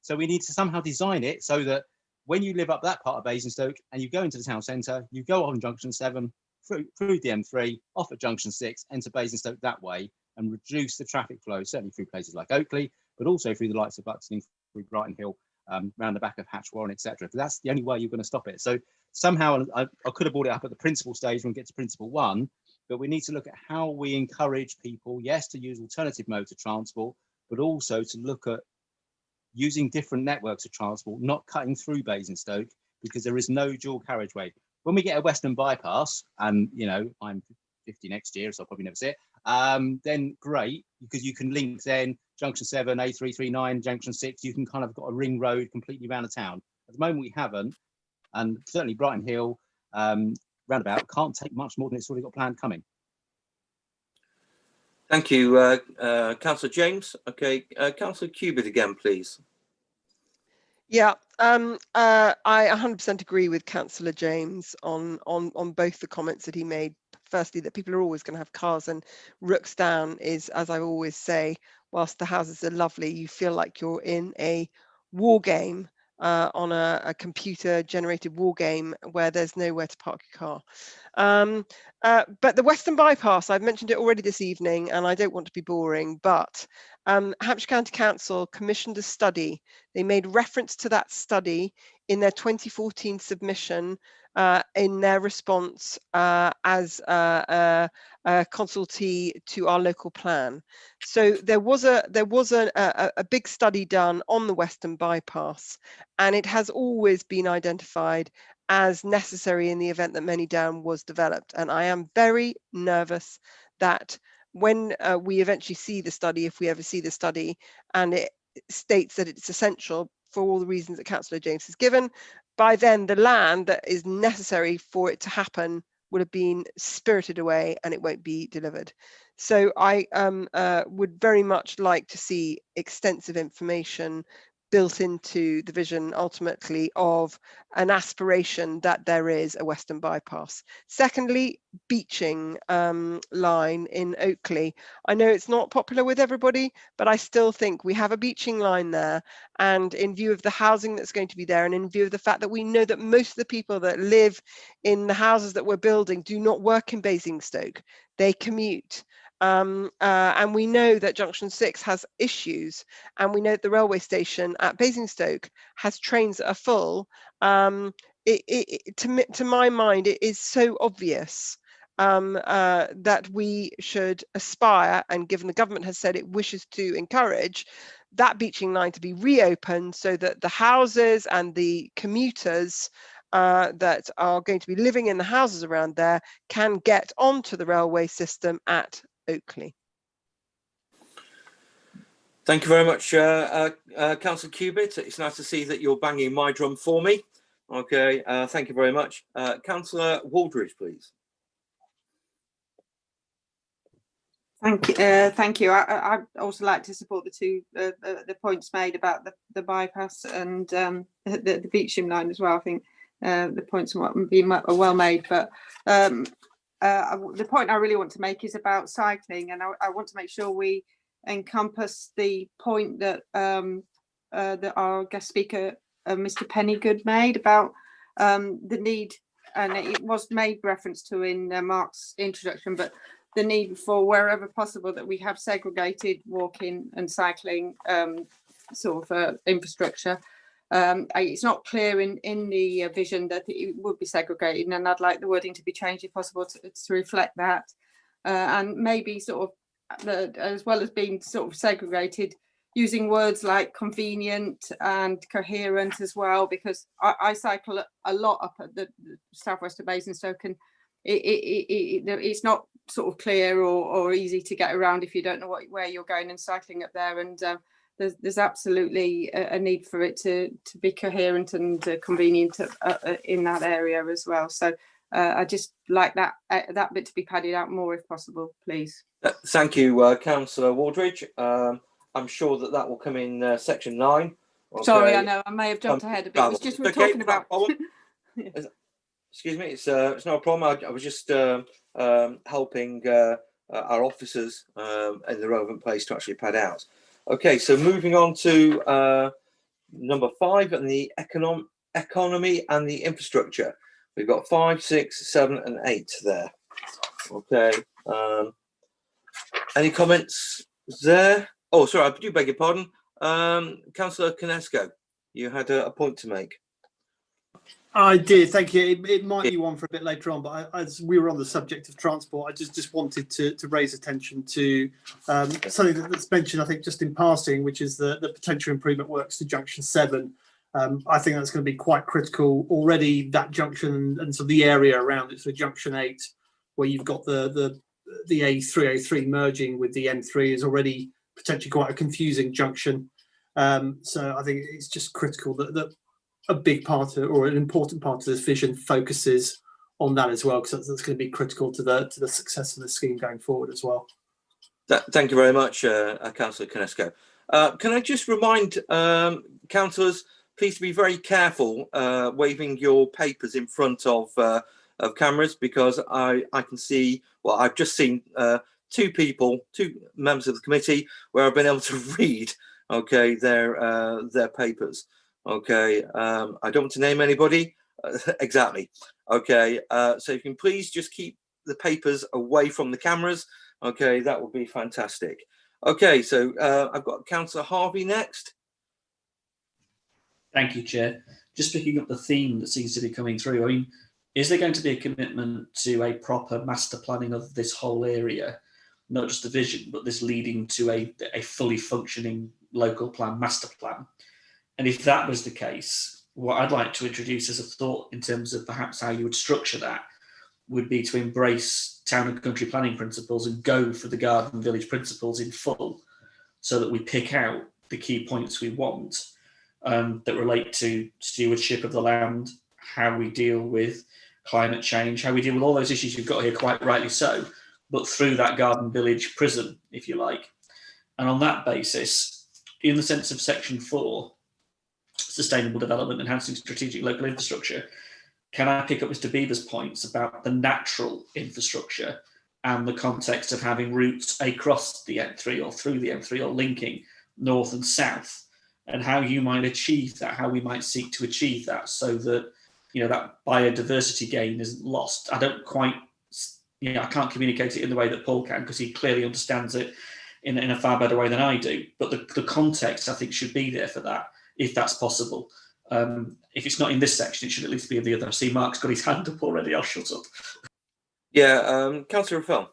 So we need to somehow design it so that when you live up that part of Basingstoke and you go into the town centre, you go on Junction 7, through the M3, off at Junction 6, enter Basingstoke that way, and reduce the traffic flow, certainly through places like Oakley, but also through the likes of Buxton, through Brighton Hill, round the back of Hatchwarren, etc. That's the only way you're going to stop it. So somehow, I could have brought it up at the principal stage when we get to Principle 1, but we need to look at how we encourage people, yes, to use alternative modes of transport, but also to look at using different networks of transport, not cutting through Basingstoke, because there is no dual carriageway. When we get a Western bypass, and you know, I'm 50 next year, so I'll probably never see it, then great, because you can link then Junction 7, A339, Junction 6, you can kind of got a ring road completely around the town. At the moment we haven't, and certainly Brighton Hill roundabout can't take much more than it's already got planned coming. Thank you, Councillor James. Okay, Councillor Cubitt again, please. Yeah, I 100% agree with Councillor James on both the comments that he made. Firstly, that people are always going to have cars, and Rookstown is, as I always say, whilst the houses are lovely, you feel like you're in a war game on a computer-generated war game where there's nowhere to park your car. But the Western Bypass, I've mentioned it already this evening, and I don't want to be boring, but Hampshire County Council commissioned a study. They made reference to that study in their 2014 submission in their response as a consultee to our local plan. So there was a big study done on the Western Bypass, and it has always been identified as necessary in the event that Many Down was developed. And I am very nervous that when we eventually see the study, if we ever see the study, and it states that it's essential for all the reasons that Councillor James has given, by then the land that is necessary for it to happen would have been spirited away and it won't be delivered. So I would very much like to see extensive information built into the vision ultimately of an aspiration that there is a western bypass. Secondly, beaching line in Oakley. I know it's not popular with everybody, but I still think we have a beaching line there, and in view of the housing that's going to be there, and in view of the fact that we know that most of the people that live in the houses that we're building do not work in Basingstoke, they commute. And we know that Junction 6 has issues, and we know that the railway station at Basingstoke has trains that are full. To my mind, it is so obvious that we should aspire, and given the government has said it wishes to encourage, that beaching line to be reopened so that the houses and the commuters that are going to be living in the houses around there can get onto the railway system at Oakley. Thank you very much, Councillor Cubitt. It's nice to see that you're banging my drum for me. Okay, thank you very much. Councillor Waldridge, please. Thank you. Thank you. I'd also like to support the points made about the bypass and the beaching line as well. I think the points are well made, but the point I really want to make is about cycling, and I want to make sure we encompass the point that that our guest speaker, Mr. Pennygood, made about the need, and it was made reference to in Mark's introduction, but the need for wherever possible that we have segregated walking and cycling sort of infrastructure. It's not clear in the vision that it would be segregated, and I'd like the wording to be changed if possible to reflect that, and maybe sort of as well as being sort of segregated, using words like convenient and coherent as well, because I cycle a lot up at the southwest of Basingstoke, and it's not sort of clear or easy to get around if you don't know where you're going and cycling up there, and there's absolutely a need for it to be coherent and convenient in that area as well. So I just like that bit to be padded out more if possible, please. Thank you, Councillor Waldridge. I'm sure that will come in section 9. Okay. Sorry, I know I may have jumped ahead a bit. It was just we're talking about. Excuse me, it's not a problem. I was just helping our officers in the relevant place to actually pad out. Okay, so moving on to number 5 and the economy and the infrastructure. We've got 5, 6, 7, and 8 there. Okay. Any comments there? Oh, sorry, I do beg your pardon. Councillor Konesko, you had a point to make. I did, thank you. It might be one for a bit later on, but as we were on the subject of transport, I just wanted to raise attention to something that's mentioned, I think, just in passing, which is the potential improvement works to Junction 7. I think that's going to be quite critical already, that junction and so the area around it. So Junction 8, where you've got the A303 merging with the M3, is already potentially quite a confusing junction. So I think it's just critical that a big part of, or an important part of this vision focuses on that as well, because that's going to be critical to the success of the scheme going forward as well. Thank you very much, Councillor Konesko. Can I just remind councillors, please to be very careful waving your papers in front of cameras, because I can see, well, I've just seen two members of the committee where I've been able to read, okay, their papers. Okay, I don't want to name anybody. Exactly. Okay, so if you can please just keep the papers away from the cameras. Okay, that would be fantastic. Okay, so I've got Councillor Harvey next. Thank you, Chair. Just picking up the theme that seems to be coming through. I mean, is there going to be a commitment to a proper master planning of this whole area? Not just a vision, but this leading to a fully functioning local plan, master plan. And if that was the case, what I'd like to introduce as a thought in terms of perhaps how you would structure that would be to embrace town and country planning principles and go for the garden village principles in full, so that we pick out the key points we want that relate to stewardship of the land, how we deal with climate change, how we deal with all those issues you've got here, quite rightly so, but through that garden village prism, if you like. And on that basis, in the sense of section 4, sustainable development, enhancing strategic local infrastructure, can I pick up Mr. Beaver's points about the natural infrastructure and the context of having routes across the M3 or through the M3 or linking north and south, and how you might achieve that, how we might seek to achieve that, so that, you know, that biodiversity gain isn't lost. I don't quite, you know, I can't communicate it in the way that Paul can, because he clearly understands it in a far better way than I do. But the context, I think, should be there for that, if that's possible. If it's not in this section, it should at least be in the other. I see Mark's got his hand up already. I'll shut up. Yeah, Councillor Raffel.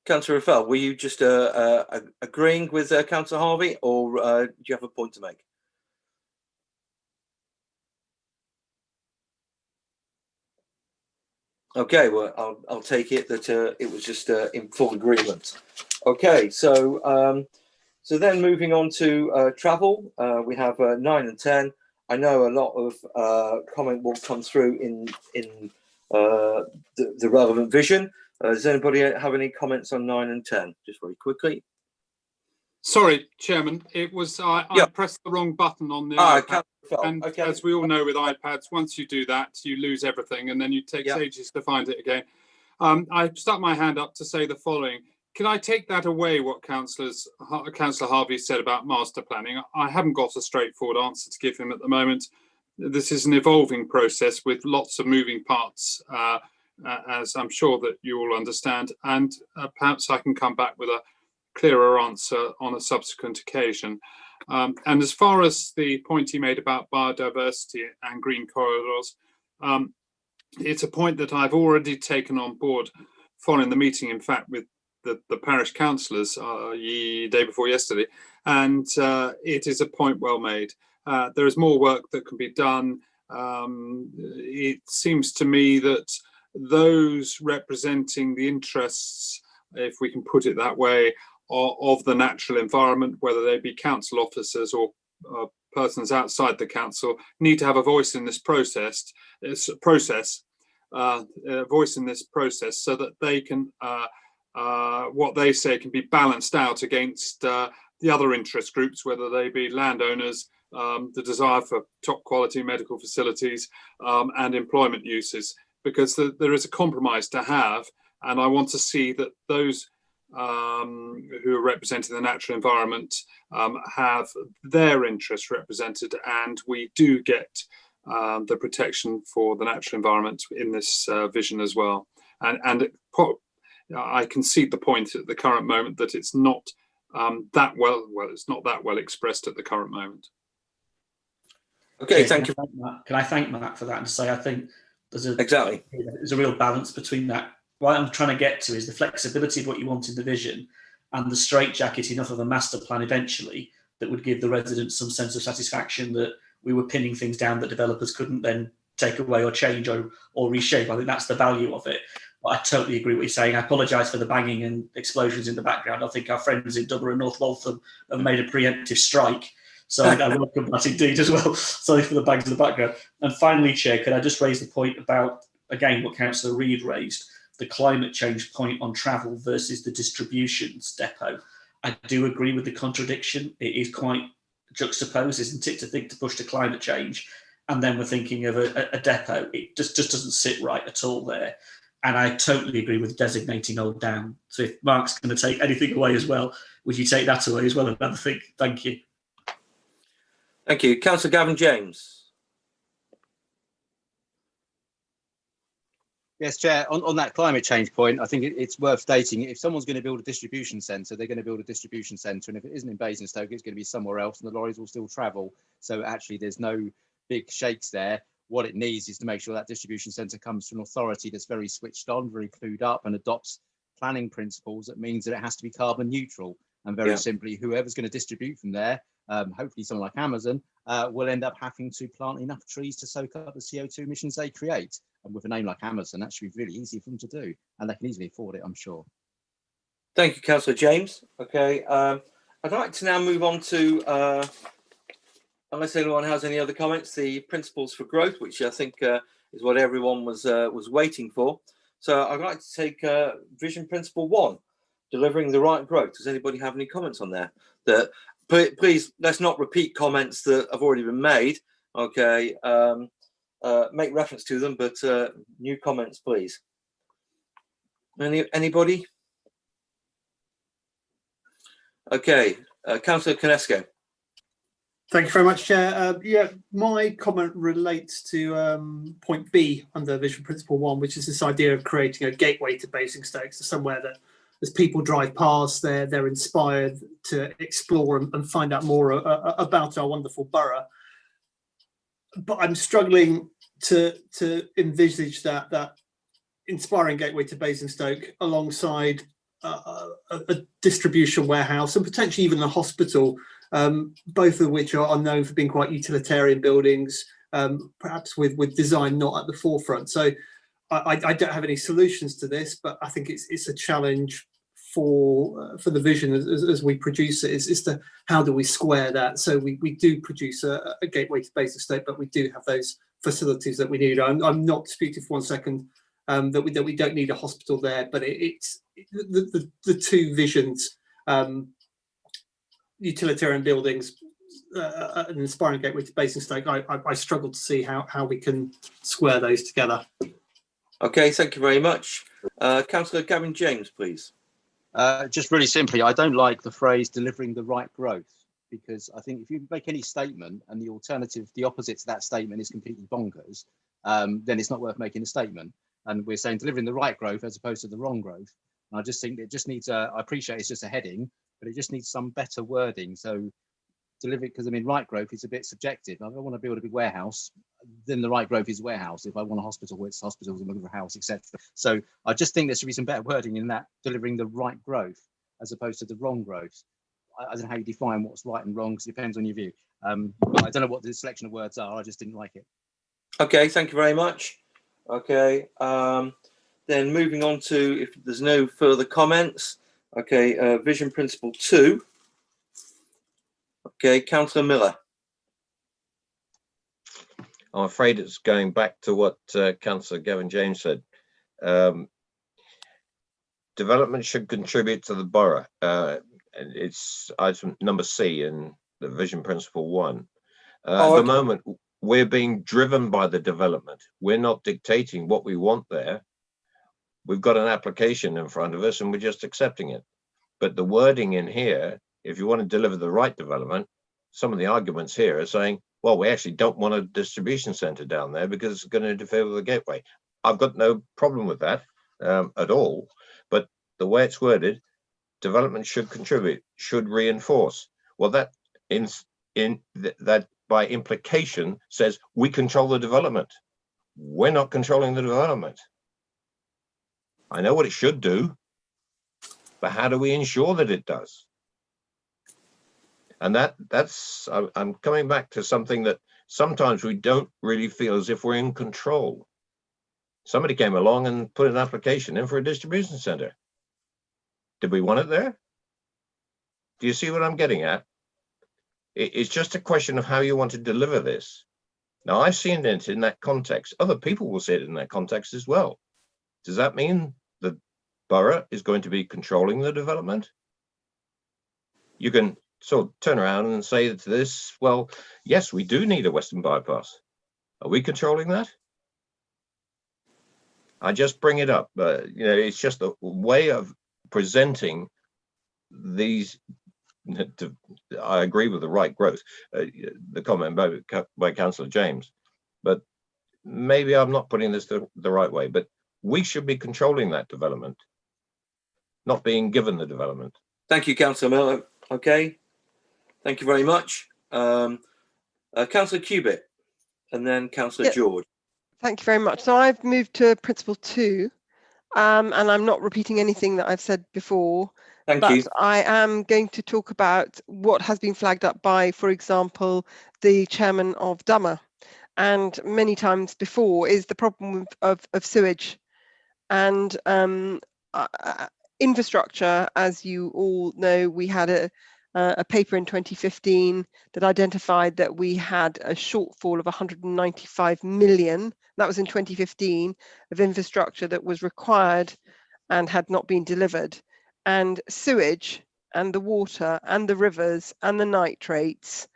Councillor Raffel, were you just agreeing with Councillor Harvey, or do you have a point to make? Okay, well, I'll take it that it was just in full agreement. Okay, so so then moving on to travel, we have 9 and 10. I know a lot of comment will come through in the relevant vision. Does anybody have any comments on 9 and 10? Just very quickly. Sorry, Chairman, it was I pressed the wrong button on the iPad. And okay, as we all know with iPads, once you do that, you lose everything, and then it takes ages to find it again. I stuck my hand up to say the following. Can I take that away, what Councillor Harvey said about master planning? I haven't got a straightforward answer to give him at the moment. This is an evolving process with lots of moving parts, as I'm sure that you all understand, and perhaps I can come back with a clearer answer on a subsequent occasion. And as far as the point he made about biodiversity and green corridors, it's a point that I've already taken on board following the meeting, in fact, with the parish councillors the day before yesterday, and it is a point well made. There is more work that can be done. It seems to me that those representing the interests, if we can put it that way, of the natural environment, whether they be council officers or persons outside the council, need to have a voice in this process. Voice in this process, so that they can what they say can be balanced out against the other interest groups, whether they be landowners, the desire for top quality medical facilities, and employment uses, because there is a compromise to have, and I want to see that those who are representing the natural environment have their interests represented, and we do get the protection for the natural environment in this vision as well. And I concede the point at the current moment that it's not it's not that well expressed at the current moment. Okay, thank you. Can I thank Matt for that and say I think there's a real balance between that. What I'm trying to get to is the flexibility of what you want in the vision and the straitjacket enough of a master plan eventually that would give the residents some sense of satisfaction that we were pinning things down that developers couldn't then take away or change or reshape. I think that's the value of it. But I totally agree with what you're saying. I apologise for the banging and explosions in the background. I think our friends in Dublin and North Waltham have made a preemptive strike. So I welcome that indeed as well. Sorry for the bangs in the background. And finally, Chair, could I just raise the point about, again, what Councillor Reid raised, the climate change point on travel versus the distributions depot. I do agree with the contradiction. It is quite juxtaposed, isn't it, to think to push to climate change, and then we're thinking of a depot. It just doesn't sit right at all there. And I totally agree with designating Old Down. So if Mark's going to take anything away as well, would you take that away as well? Another thing. Thank you. Thank you. Councillor Gavin James. Yes, Chair, on that climate change point, I think it's worth stating, if someone's going to build a distribution centre, they're going to build a distribution centre, and if it isn't in Basingstoke, it's going to be somewhere else, and the lorries will still travel. So actually, there's no big shakes there. What it needs is to make sure that distribution centre comes from an authority that's very switched on, very clued up, and adopts planning principles. That means that it has to be carbon neutral, and very simply, whoever's going to distribute from there, hopefully someone like Amazon, will end up having to plant enough trees to soak up the CO2 emissions they create. And with a name like Amazon, that should be really easy for them to do, and they can easily afford it, I'm sure. Thank you, Councillor James. Okay, I'd like to now move on to, unless anyone has any other comments, the principles for growth, which I think is what everyone was waiting for. So I'd like to take Vision Principle 1. delivering the right growth. Does anybody have any comments on there? Please, let's not repeat comments that have already been made. Okay, make reference to them, but new comments, please. Anybody? Okay, Councillor Konesko. Thank you very much, Chair. Yeah, my comment relates to point B under Vision Principle 1, which is this idea of creating a gateway to Basingstoke, so somewhere that as people drive past, they're inspired to explore and find out more about our wonderful borough. But I'm struggling to envisage that inspiring gateway to Basingstoke alongside a distribution warehouse and potentially even a hospital, both of which are known for being quite utilitarian buildings, perhaps with design not at the forefront. So I don't have any solutions to this, but I think it's a challenge for the vision as we produce it, is to how do we square that? So we do produce a gateway to Basingstoke, but we do have those facilities that we need. I'm not disputing for 1 second that we don't need a hospital there, but it's the two visions, utilitarian buildings, an inspiring gateway to Basingstoke. I struggle to see how we can square those together. Okay, thank you very much. Councillor Gavin James, please. Just really simply, I don't like the phrase delivering the right growth, because I think if you make any statement and the alternative, the opposite to that statement is completely bonkers, then it's not worth making a statement. And we're saying delivering the right growth as opposed to the wrong growth. And I just think it just needs, I appreciate it's just a heading, but it just needs some better wording. So deliver, because I mean, right growth is a bit subjective. If I want to build a big warehouse, then the right growth is warehouse. If I want a hospital, it's hospitals, I'm looking for a house, etc. So I just think there should be some better wording in that, delivering the right growth as opposed to the wrong growth. I don't know how you define what's right and wrong, because it depends on your view. But I don't know what the selection of words are. I just didn't like it. Okay, thank you very much. Okay, then moving on to, if there's no further comments, okay, Vision Principle 2. Okay, Councillor Miller. I'm afraid it's going back to what Councillor Gavin James said. Development should contribute to the borough. It's item number C in the Vision Principle 1. At the moment, we're being driven by the development. We're not dictating what we want there. We've got an application in front of us and we're just accepting it. But the wording in here, if you want to deliver the right development, some of the arguments here are saying, well, we actually don't want a distribution centre down there because it's going to interfere with the gateway. I've got no problem with that at all. But the way it's worded, development should contribute, should reinforce. Well, that that by implication says we control the development. We're not controlling the development. I know what it should do, but how do we ensure that it does? And that's I'm coming back to something that sometimes we don't really feel as if we're in control. Somebody came along and put an application in for a distribution center. Did we want it there? Do you see what I'm getting at? It's just a question of how you want to deliver this. Now, I've seen it in that context. Other people will see it in that context as well. Does that mean the borough is going to be controlling the development? You can sort of turn around and say to this, well, yes, we do need a western bypass. Are we controlling that? I just bring it up. It's just a way of presenting these. I agree with the right growth, the comment by Councillor James, but maybe I'm not putting this the right way, but we should be controlling that development, not being given the development. Thank you, Councillor Miller. Okay, thank you very much. Councillor Cubitt, and then Councillor George. Thank you very much. So I've moved to Principle 2, and I'm not repeating anything that I've said before. Thank you. I am going to talk about what has been flagged up by, for example, the chairman of DUMA, and many times before, is the problem of sewage and infrastructure. As you all know, we had a paper in 2015 that identified that we had a shortfall of 195 million. That was in 2015 of infrastructure that was required and had not been delivered. and sewage and the water and the rivers and the nitrates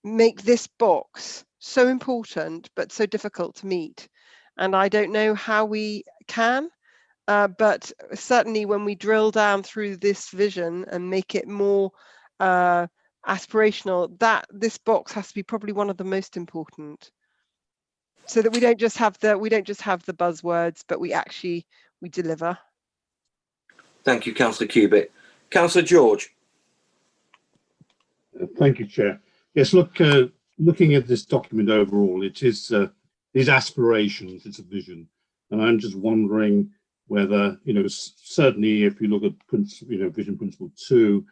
make this box so important but so difficult to meet. And I don't know how we can, but certainly when we drill down through this vision and make it more aspirational, that this box has to be probably one of the most important, so that we don't just have the buzzwords, but we deliver. Thank you, Councillor Cubitt. Councillor George. Thank you, Chair. Yes, looking at this document overall, it is aspirations, it's a vision, and I'm just wondering whether, certainly if you look at Vision Principle 2,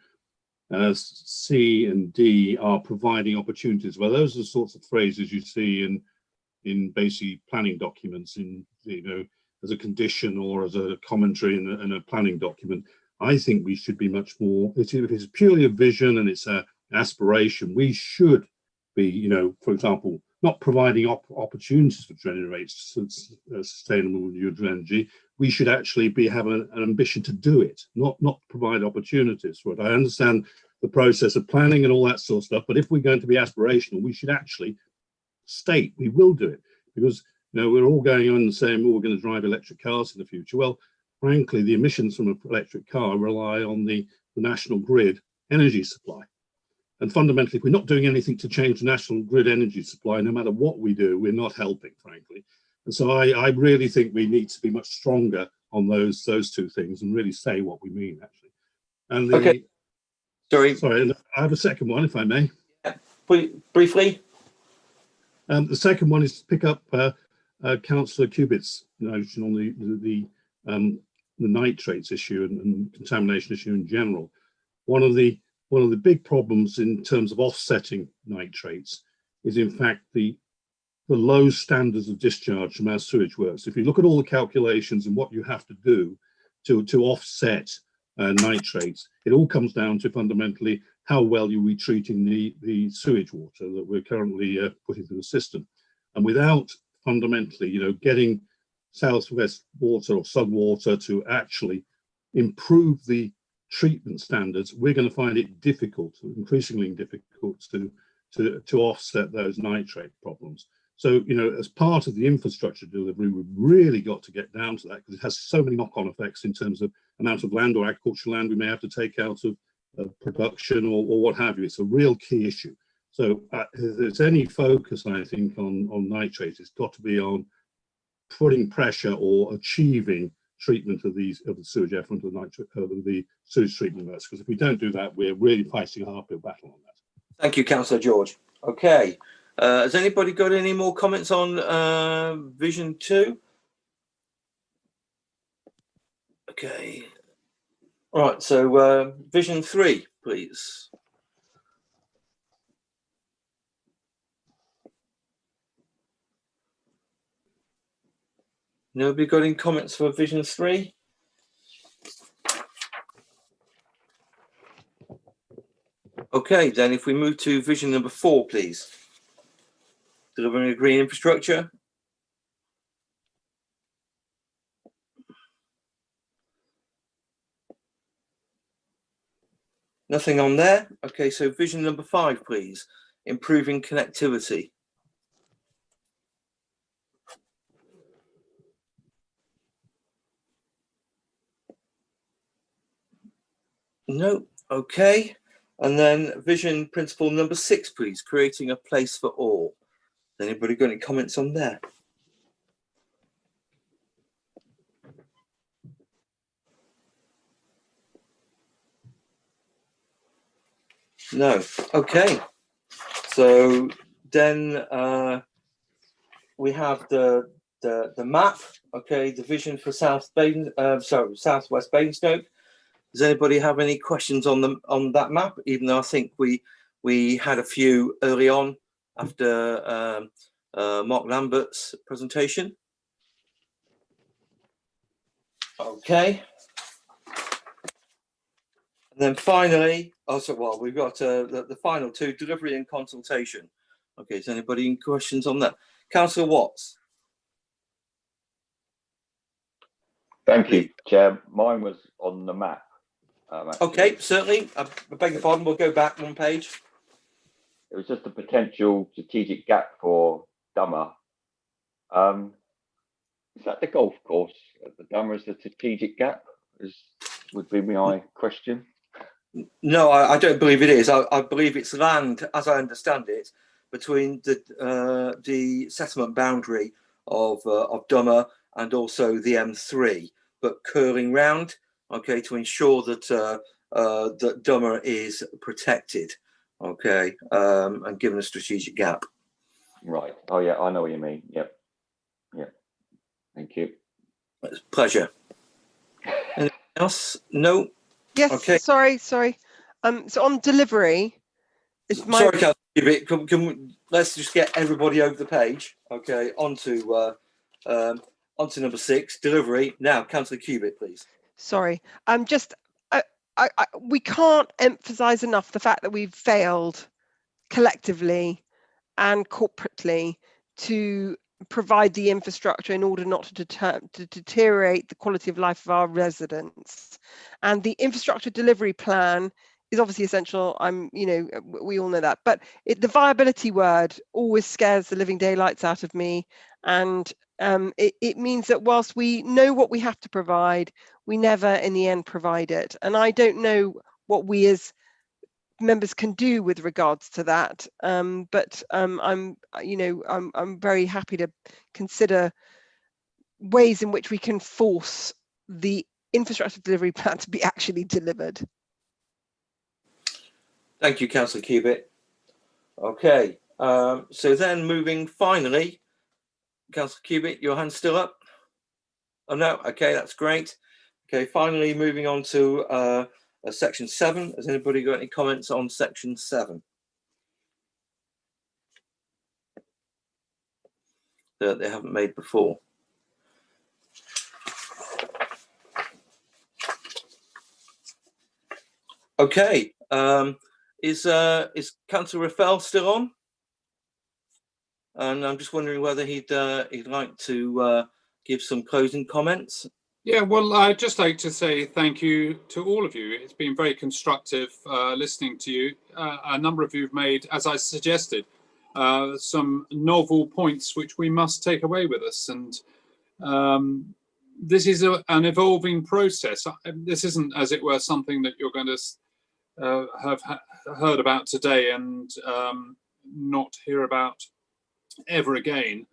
C and D are providing opportunities. Well, those are the sorts of phrases you see in basic planning documents, as a condition or as a commentary in a planning document. I think we should be much more. If it's purely a vision and it's an aspiration, we should be, for example, not providing opportunities for generate sustainable renewable energy. We should actually have an ambition to do it, not provide opportunities for it. I understand the process of planning and all that sort of stuff, but if we're going to be aspirational, we should actually state we will do it, because we're all going on and saying, we're going to drive electric cars in the future. Well, frankly, the emissions from an electric car rely on the national grid energy supply. And fundamentally, if we're not doing anything to change the national grid energy supply, no matter what we do, we're not helping, frankly. And so I really think we need to be much stronger on those two things and really say what we mean, actually. And Okay. Sorry, I have a second one, if I may. Yeah. Briefly. The second one is to pick up Councillor Cubitt's notion on the nitrates issue and contamination issue in general. One of the big problems in terms of offsetting nitrates is, in fact, the low standards of discharge from our sewage works. If you look at all the calculations and what you have to do to offset nitrates, it all comes down to fundamentally how well you're retreating the sewage water that we're currently putting through the system. And without fundamentally, getting southwest water or sub water to actually improve the treatment standards, we're going to find it difficult, increasingly difficult to offset those nitrate problems. So, as part of the infrastructure delivery, we've really got to get down to that, because it has so many knock-on effects in terms of amount of land or agricultural land we may have to take out of production or what have you. It's a real key issue. So if there's any focus, I think, on nitrates, it's got to be on putting pressure or achieving treatment of the sewage effluent of the sewage treatment works, because if we don't do that, we're really fighting a uphill battle on that. Thank you, Councillor George. Okay, has anybody got any more comments on Vision 2? Okay, all right, so Vision 3, please. Nobody got any comments for Vision 3? Okay, then if we move to Vision number 4, please. Delivering a green infrastructure. Nothing on there. Okay, so Vision number 5, please. Improving connectivity. No, okay. And then Vision Principle number 6, please. Creating a place for all. Has anybody got any comments on there? No. Okay. So then we have the map. Okay, the vision for Southwest Basingstoke. Does anybody have any questions on that map? Even though I think we had a few early on after Mark Lambert's presentation. Okay. And then finally, we've got the final two, delivery and consultation. Okay, is anybody in questions on that? Councillor Watts. Thank you, Chair. Mine was on the map. Okay, certainly. I beg your pardon. We'll go back one page. It was just a potential strategic gap for Dummer. Is that the golf course at the Dummer is the strategic gap? Would be my question. No, I don't believe it is. I believe it's land, as I understand it, between the settlement boundary of Dummer and also the M3, but curling round, okay, to ensure that that Dummer is protected, okay, and given a strategic gap. Right. Oh yeah, I know what you mean. Yep. Yep. Thank you. It's a pleasure. Anything else? No. Yes. Okay. Sorry. So on delivery, it's my. Sorry, Councillor, let's just get everybody over the page. Okay, onto number 6, delivery. Now, Councillor Cubitt, please. Sorry, we can't emphasise enough the fact that we've failed collectively and corporately to provide the infrastructure in order not to deteriorate the quality of life of our residents. And the infrastructure delivery plan is obviously essential. We all know that, but the viability word always scares the living daylights out of me. And it means that whilst we know what we have to provide, we never in the end provide it. And I don't know what we as members can do with regards to that, but I'm very happy to consider ways in which we can force the infrastructure delivery plan to be actually delivered. Thank you, Councillor Cubitt. Okay, so then moving finally, Councillor Cubitt, your hand's still up? Oh no, okay, that's great. Okay, finally moving on to section 7. Has anybody got any comments on section 7 that they haven't made before? Okay, is Councillor Raffel still on? And I'm just wondering whether he'd like to give some closing comments. Yeah, well, I'd just like to say thank you to all of you. It's been very constructive listening to you. A number of you have made, as I suggested, some novel points which we must take away with us. And this is an evolving process. This isn't, as it were, something that you're going to have heard about today and not hear about ever again.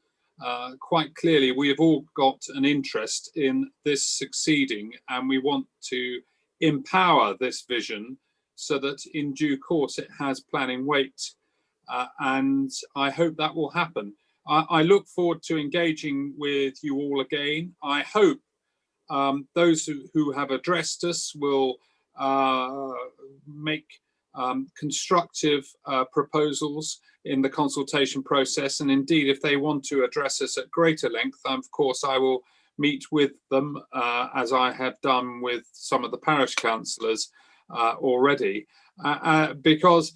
Quite clearly, we have all got an interest in this succeeding, and we want to empower this vision so that in due course it has planning weight. And I hope that will happen. I look forward to engaging with you all again. I hope those who have addressed us will make constructive proposals in the consultation process, and indeed if they want to address us at greater length, of course I will meet with them as I have done with some of the parish councillors already, because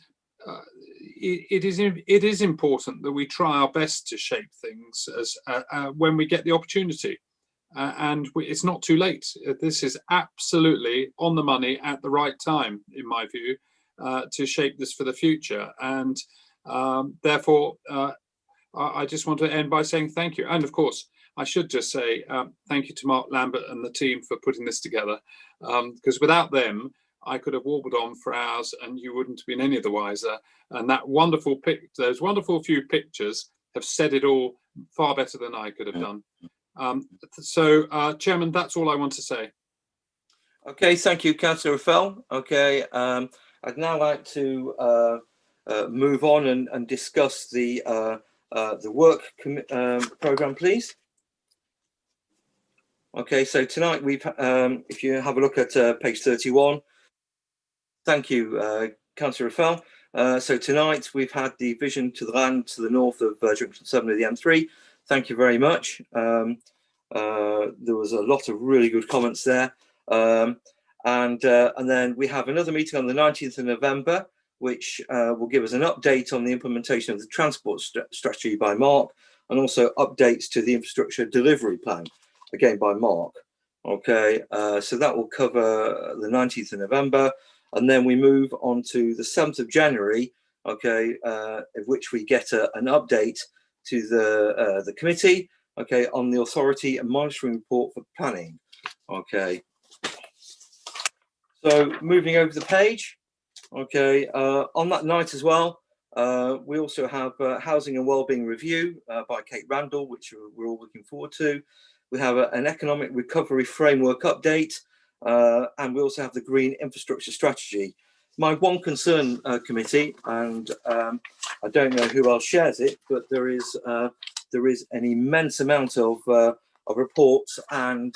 it is important that we try our best to shape things as when we get the opportunity, and it's not too late. This is absolutely on the money at the right time, in my view, to shape this for the future. And therefore, I just want to end by saying thank you. And of course, I should just say thank you to Mark Lambert and the team for putting this together, because without them, I could have warbled on for hours and you wouldn't have been any the wiser. And that wonderful those wonderful few pictures have said it all far better than I could have done. Chairman, that's all I want to say. Okay, thank you, Councillor Raffel. Okay, I'd now like to move on and discuss the work programme, please. Okay, so tonight we've, if you have a look at page 31, thank you, Councillor Raffel. So tonight we've had the vision to the land to the north of Junction 7 of the M3. Thank you very much. There was a lot of really good comments there. And then we have another meeting on the 19th of November, which will give us an update on the implementation of the transport strategy by Mark, and also updates to the infrastructure delivery plan, again by Mark. Okay, so that will cover the 19th of November, and then we move on to the 7th of January, okay, of which we get an update to the committee, okay, on the authority and monitoring report for planning. Okay, so moving over the page, okay, on that night as well, we also have Housing and Wellbeing Review by Kate Randall, which we're all looking forward to. We have an Economic Recovery Framework update, and we also have the Green Infrastructure Strategy. My one concern, committee, and I don't know who else shares it, but there is an immense amount of reports and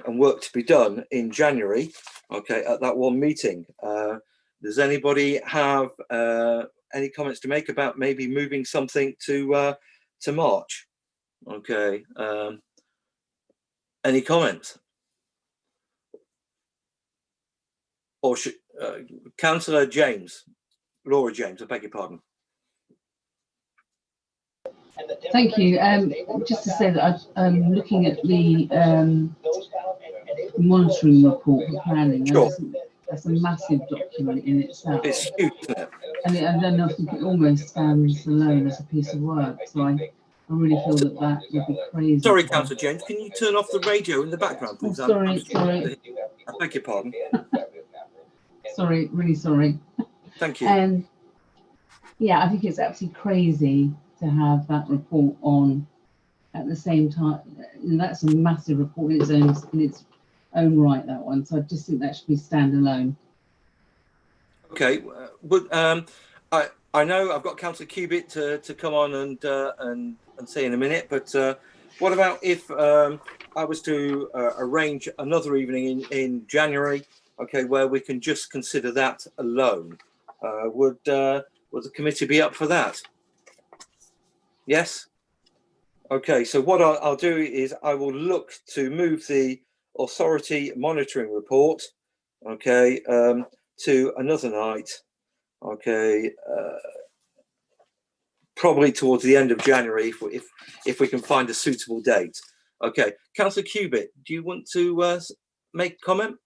work to be done in January. Okay, at that one meeting. Does anybody have any comments to make about maybe moving something to March? Okay. Any comments? Or should Councillor James, Laura James, I beg your pardon. Thank you. Just to say that I'm looking at the monitoring report for planning. Sure. That's a massive document in itself. It's huge, isn't it? And I think it almost stands alone as a piece of work. So I really feel that would be crazy. Sorry, Councillor James, can you turn off the radio in the background, please? Oh, sorry. I beg your pardon. Sorry, really sorry. Thank you. Yeah, I think it's absolutely crazy to have that report on at the same time. And that's a massive report in its own right, that one. So I just think that should be standalone. Okay, but I know I've got Councillor Cubitt to come on and say in a minute, but what about if I was to arrange another evening in January, okay, where we can just consider that alone? Would the committee be up for that? Yes. Okay, so what I'll do is I will look to move the authority monitoring report, okay, to another night, okay, probably towards the end of January if we can find a suitable date. Okay, Councillor Cubitt, do you want to make a comment?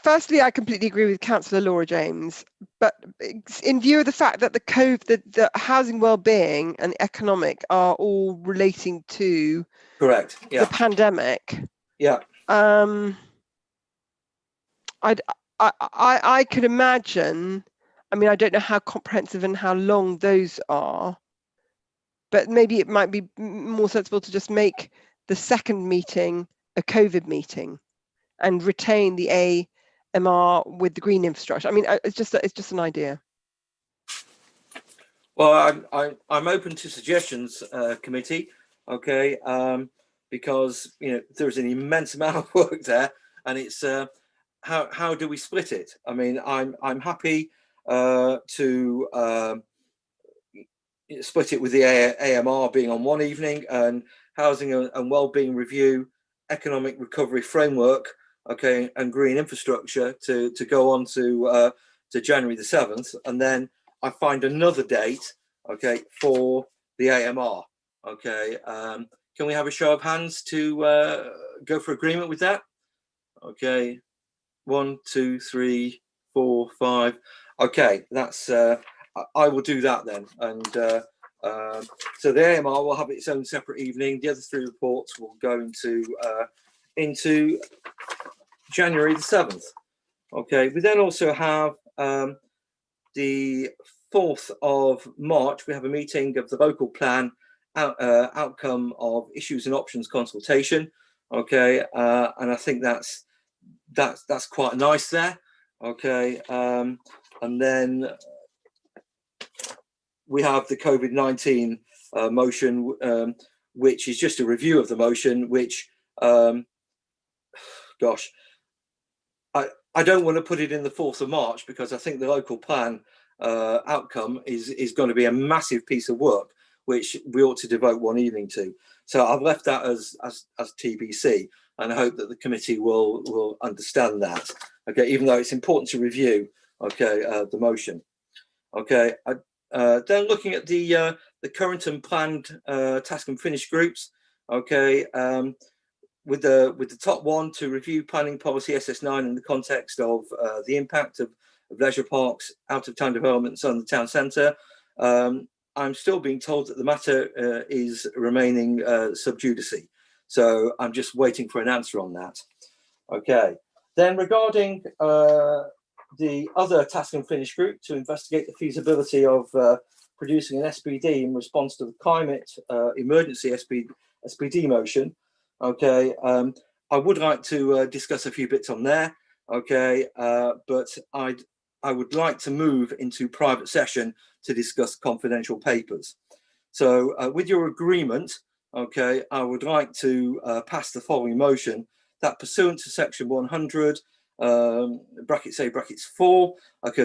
Firstly, I completely agree with Councillor Laura James, but in view of the fact that the housing well-being and economic are all relating to correct, yeah, the pandemic, yeah, I could imagine. I mean, I don't know how comprehensive and how long those are, but maybe it might be more sensible to just make the second meeting a COVID meeting and retain the AMR with the green infrastructure. I mean, it's just an idea. Well, I'm open to suggestions, committee. Okay, because there's an immense amount of work there, and it's how do we split it? I mean, I'm happy to split it with the AMR being on one evening and housing and wellbeing review, economic recovery framework, okay, and green infrastructure to go on to January the 7th, and then I find another date, okay, for the AMR. Okay, can we have a show of hands to go for agreement with that? Okay, 1, 2, 3, 4, 5. Okay, that's I will do that then, and so the AMR will have its own separate evening. The other three reports will go into January the 7th. Okay, we then also have the 4th of March. We have a meeting of the local plan outcome of issues and options consultation. Okay, and I think that's quite nice there. Okay, and then we have the COVID-19 motion, which is just a review of the motion, which gosh, I don't want to put it in the 4th of March because I think the local plan outcome is going to be a massive piece of work, which we ought to devote one evening to. So I've left that as TBC, and I hope that the committee will understand that. Okay, even though it's important to review, okay, the motion. Okay, then looking at the current and planned task and finish groups. Okay, with the top one, to review planning policy SS9 in the context of the impact of leisure parks, out of town developments on the town centre. I'm still being told that the matter is remaining sub judice, so I'm just waiting for an answer on that. Okay, then regarding the other task and finish group to investigate the feasibility of producing an SPD in response to the climate emergency SPD motion. Okay, I would like to discuss a few bits on there. Okay, but I would like to move into private session to discuss confidential papers. So with your agreement, okay, I would like to pass the following motion that pursuant to section 100, brackets A, brackets 4, okay,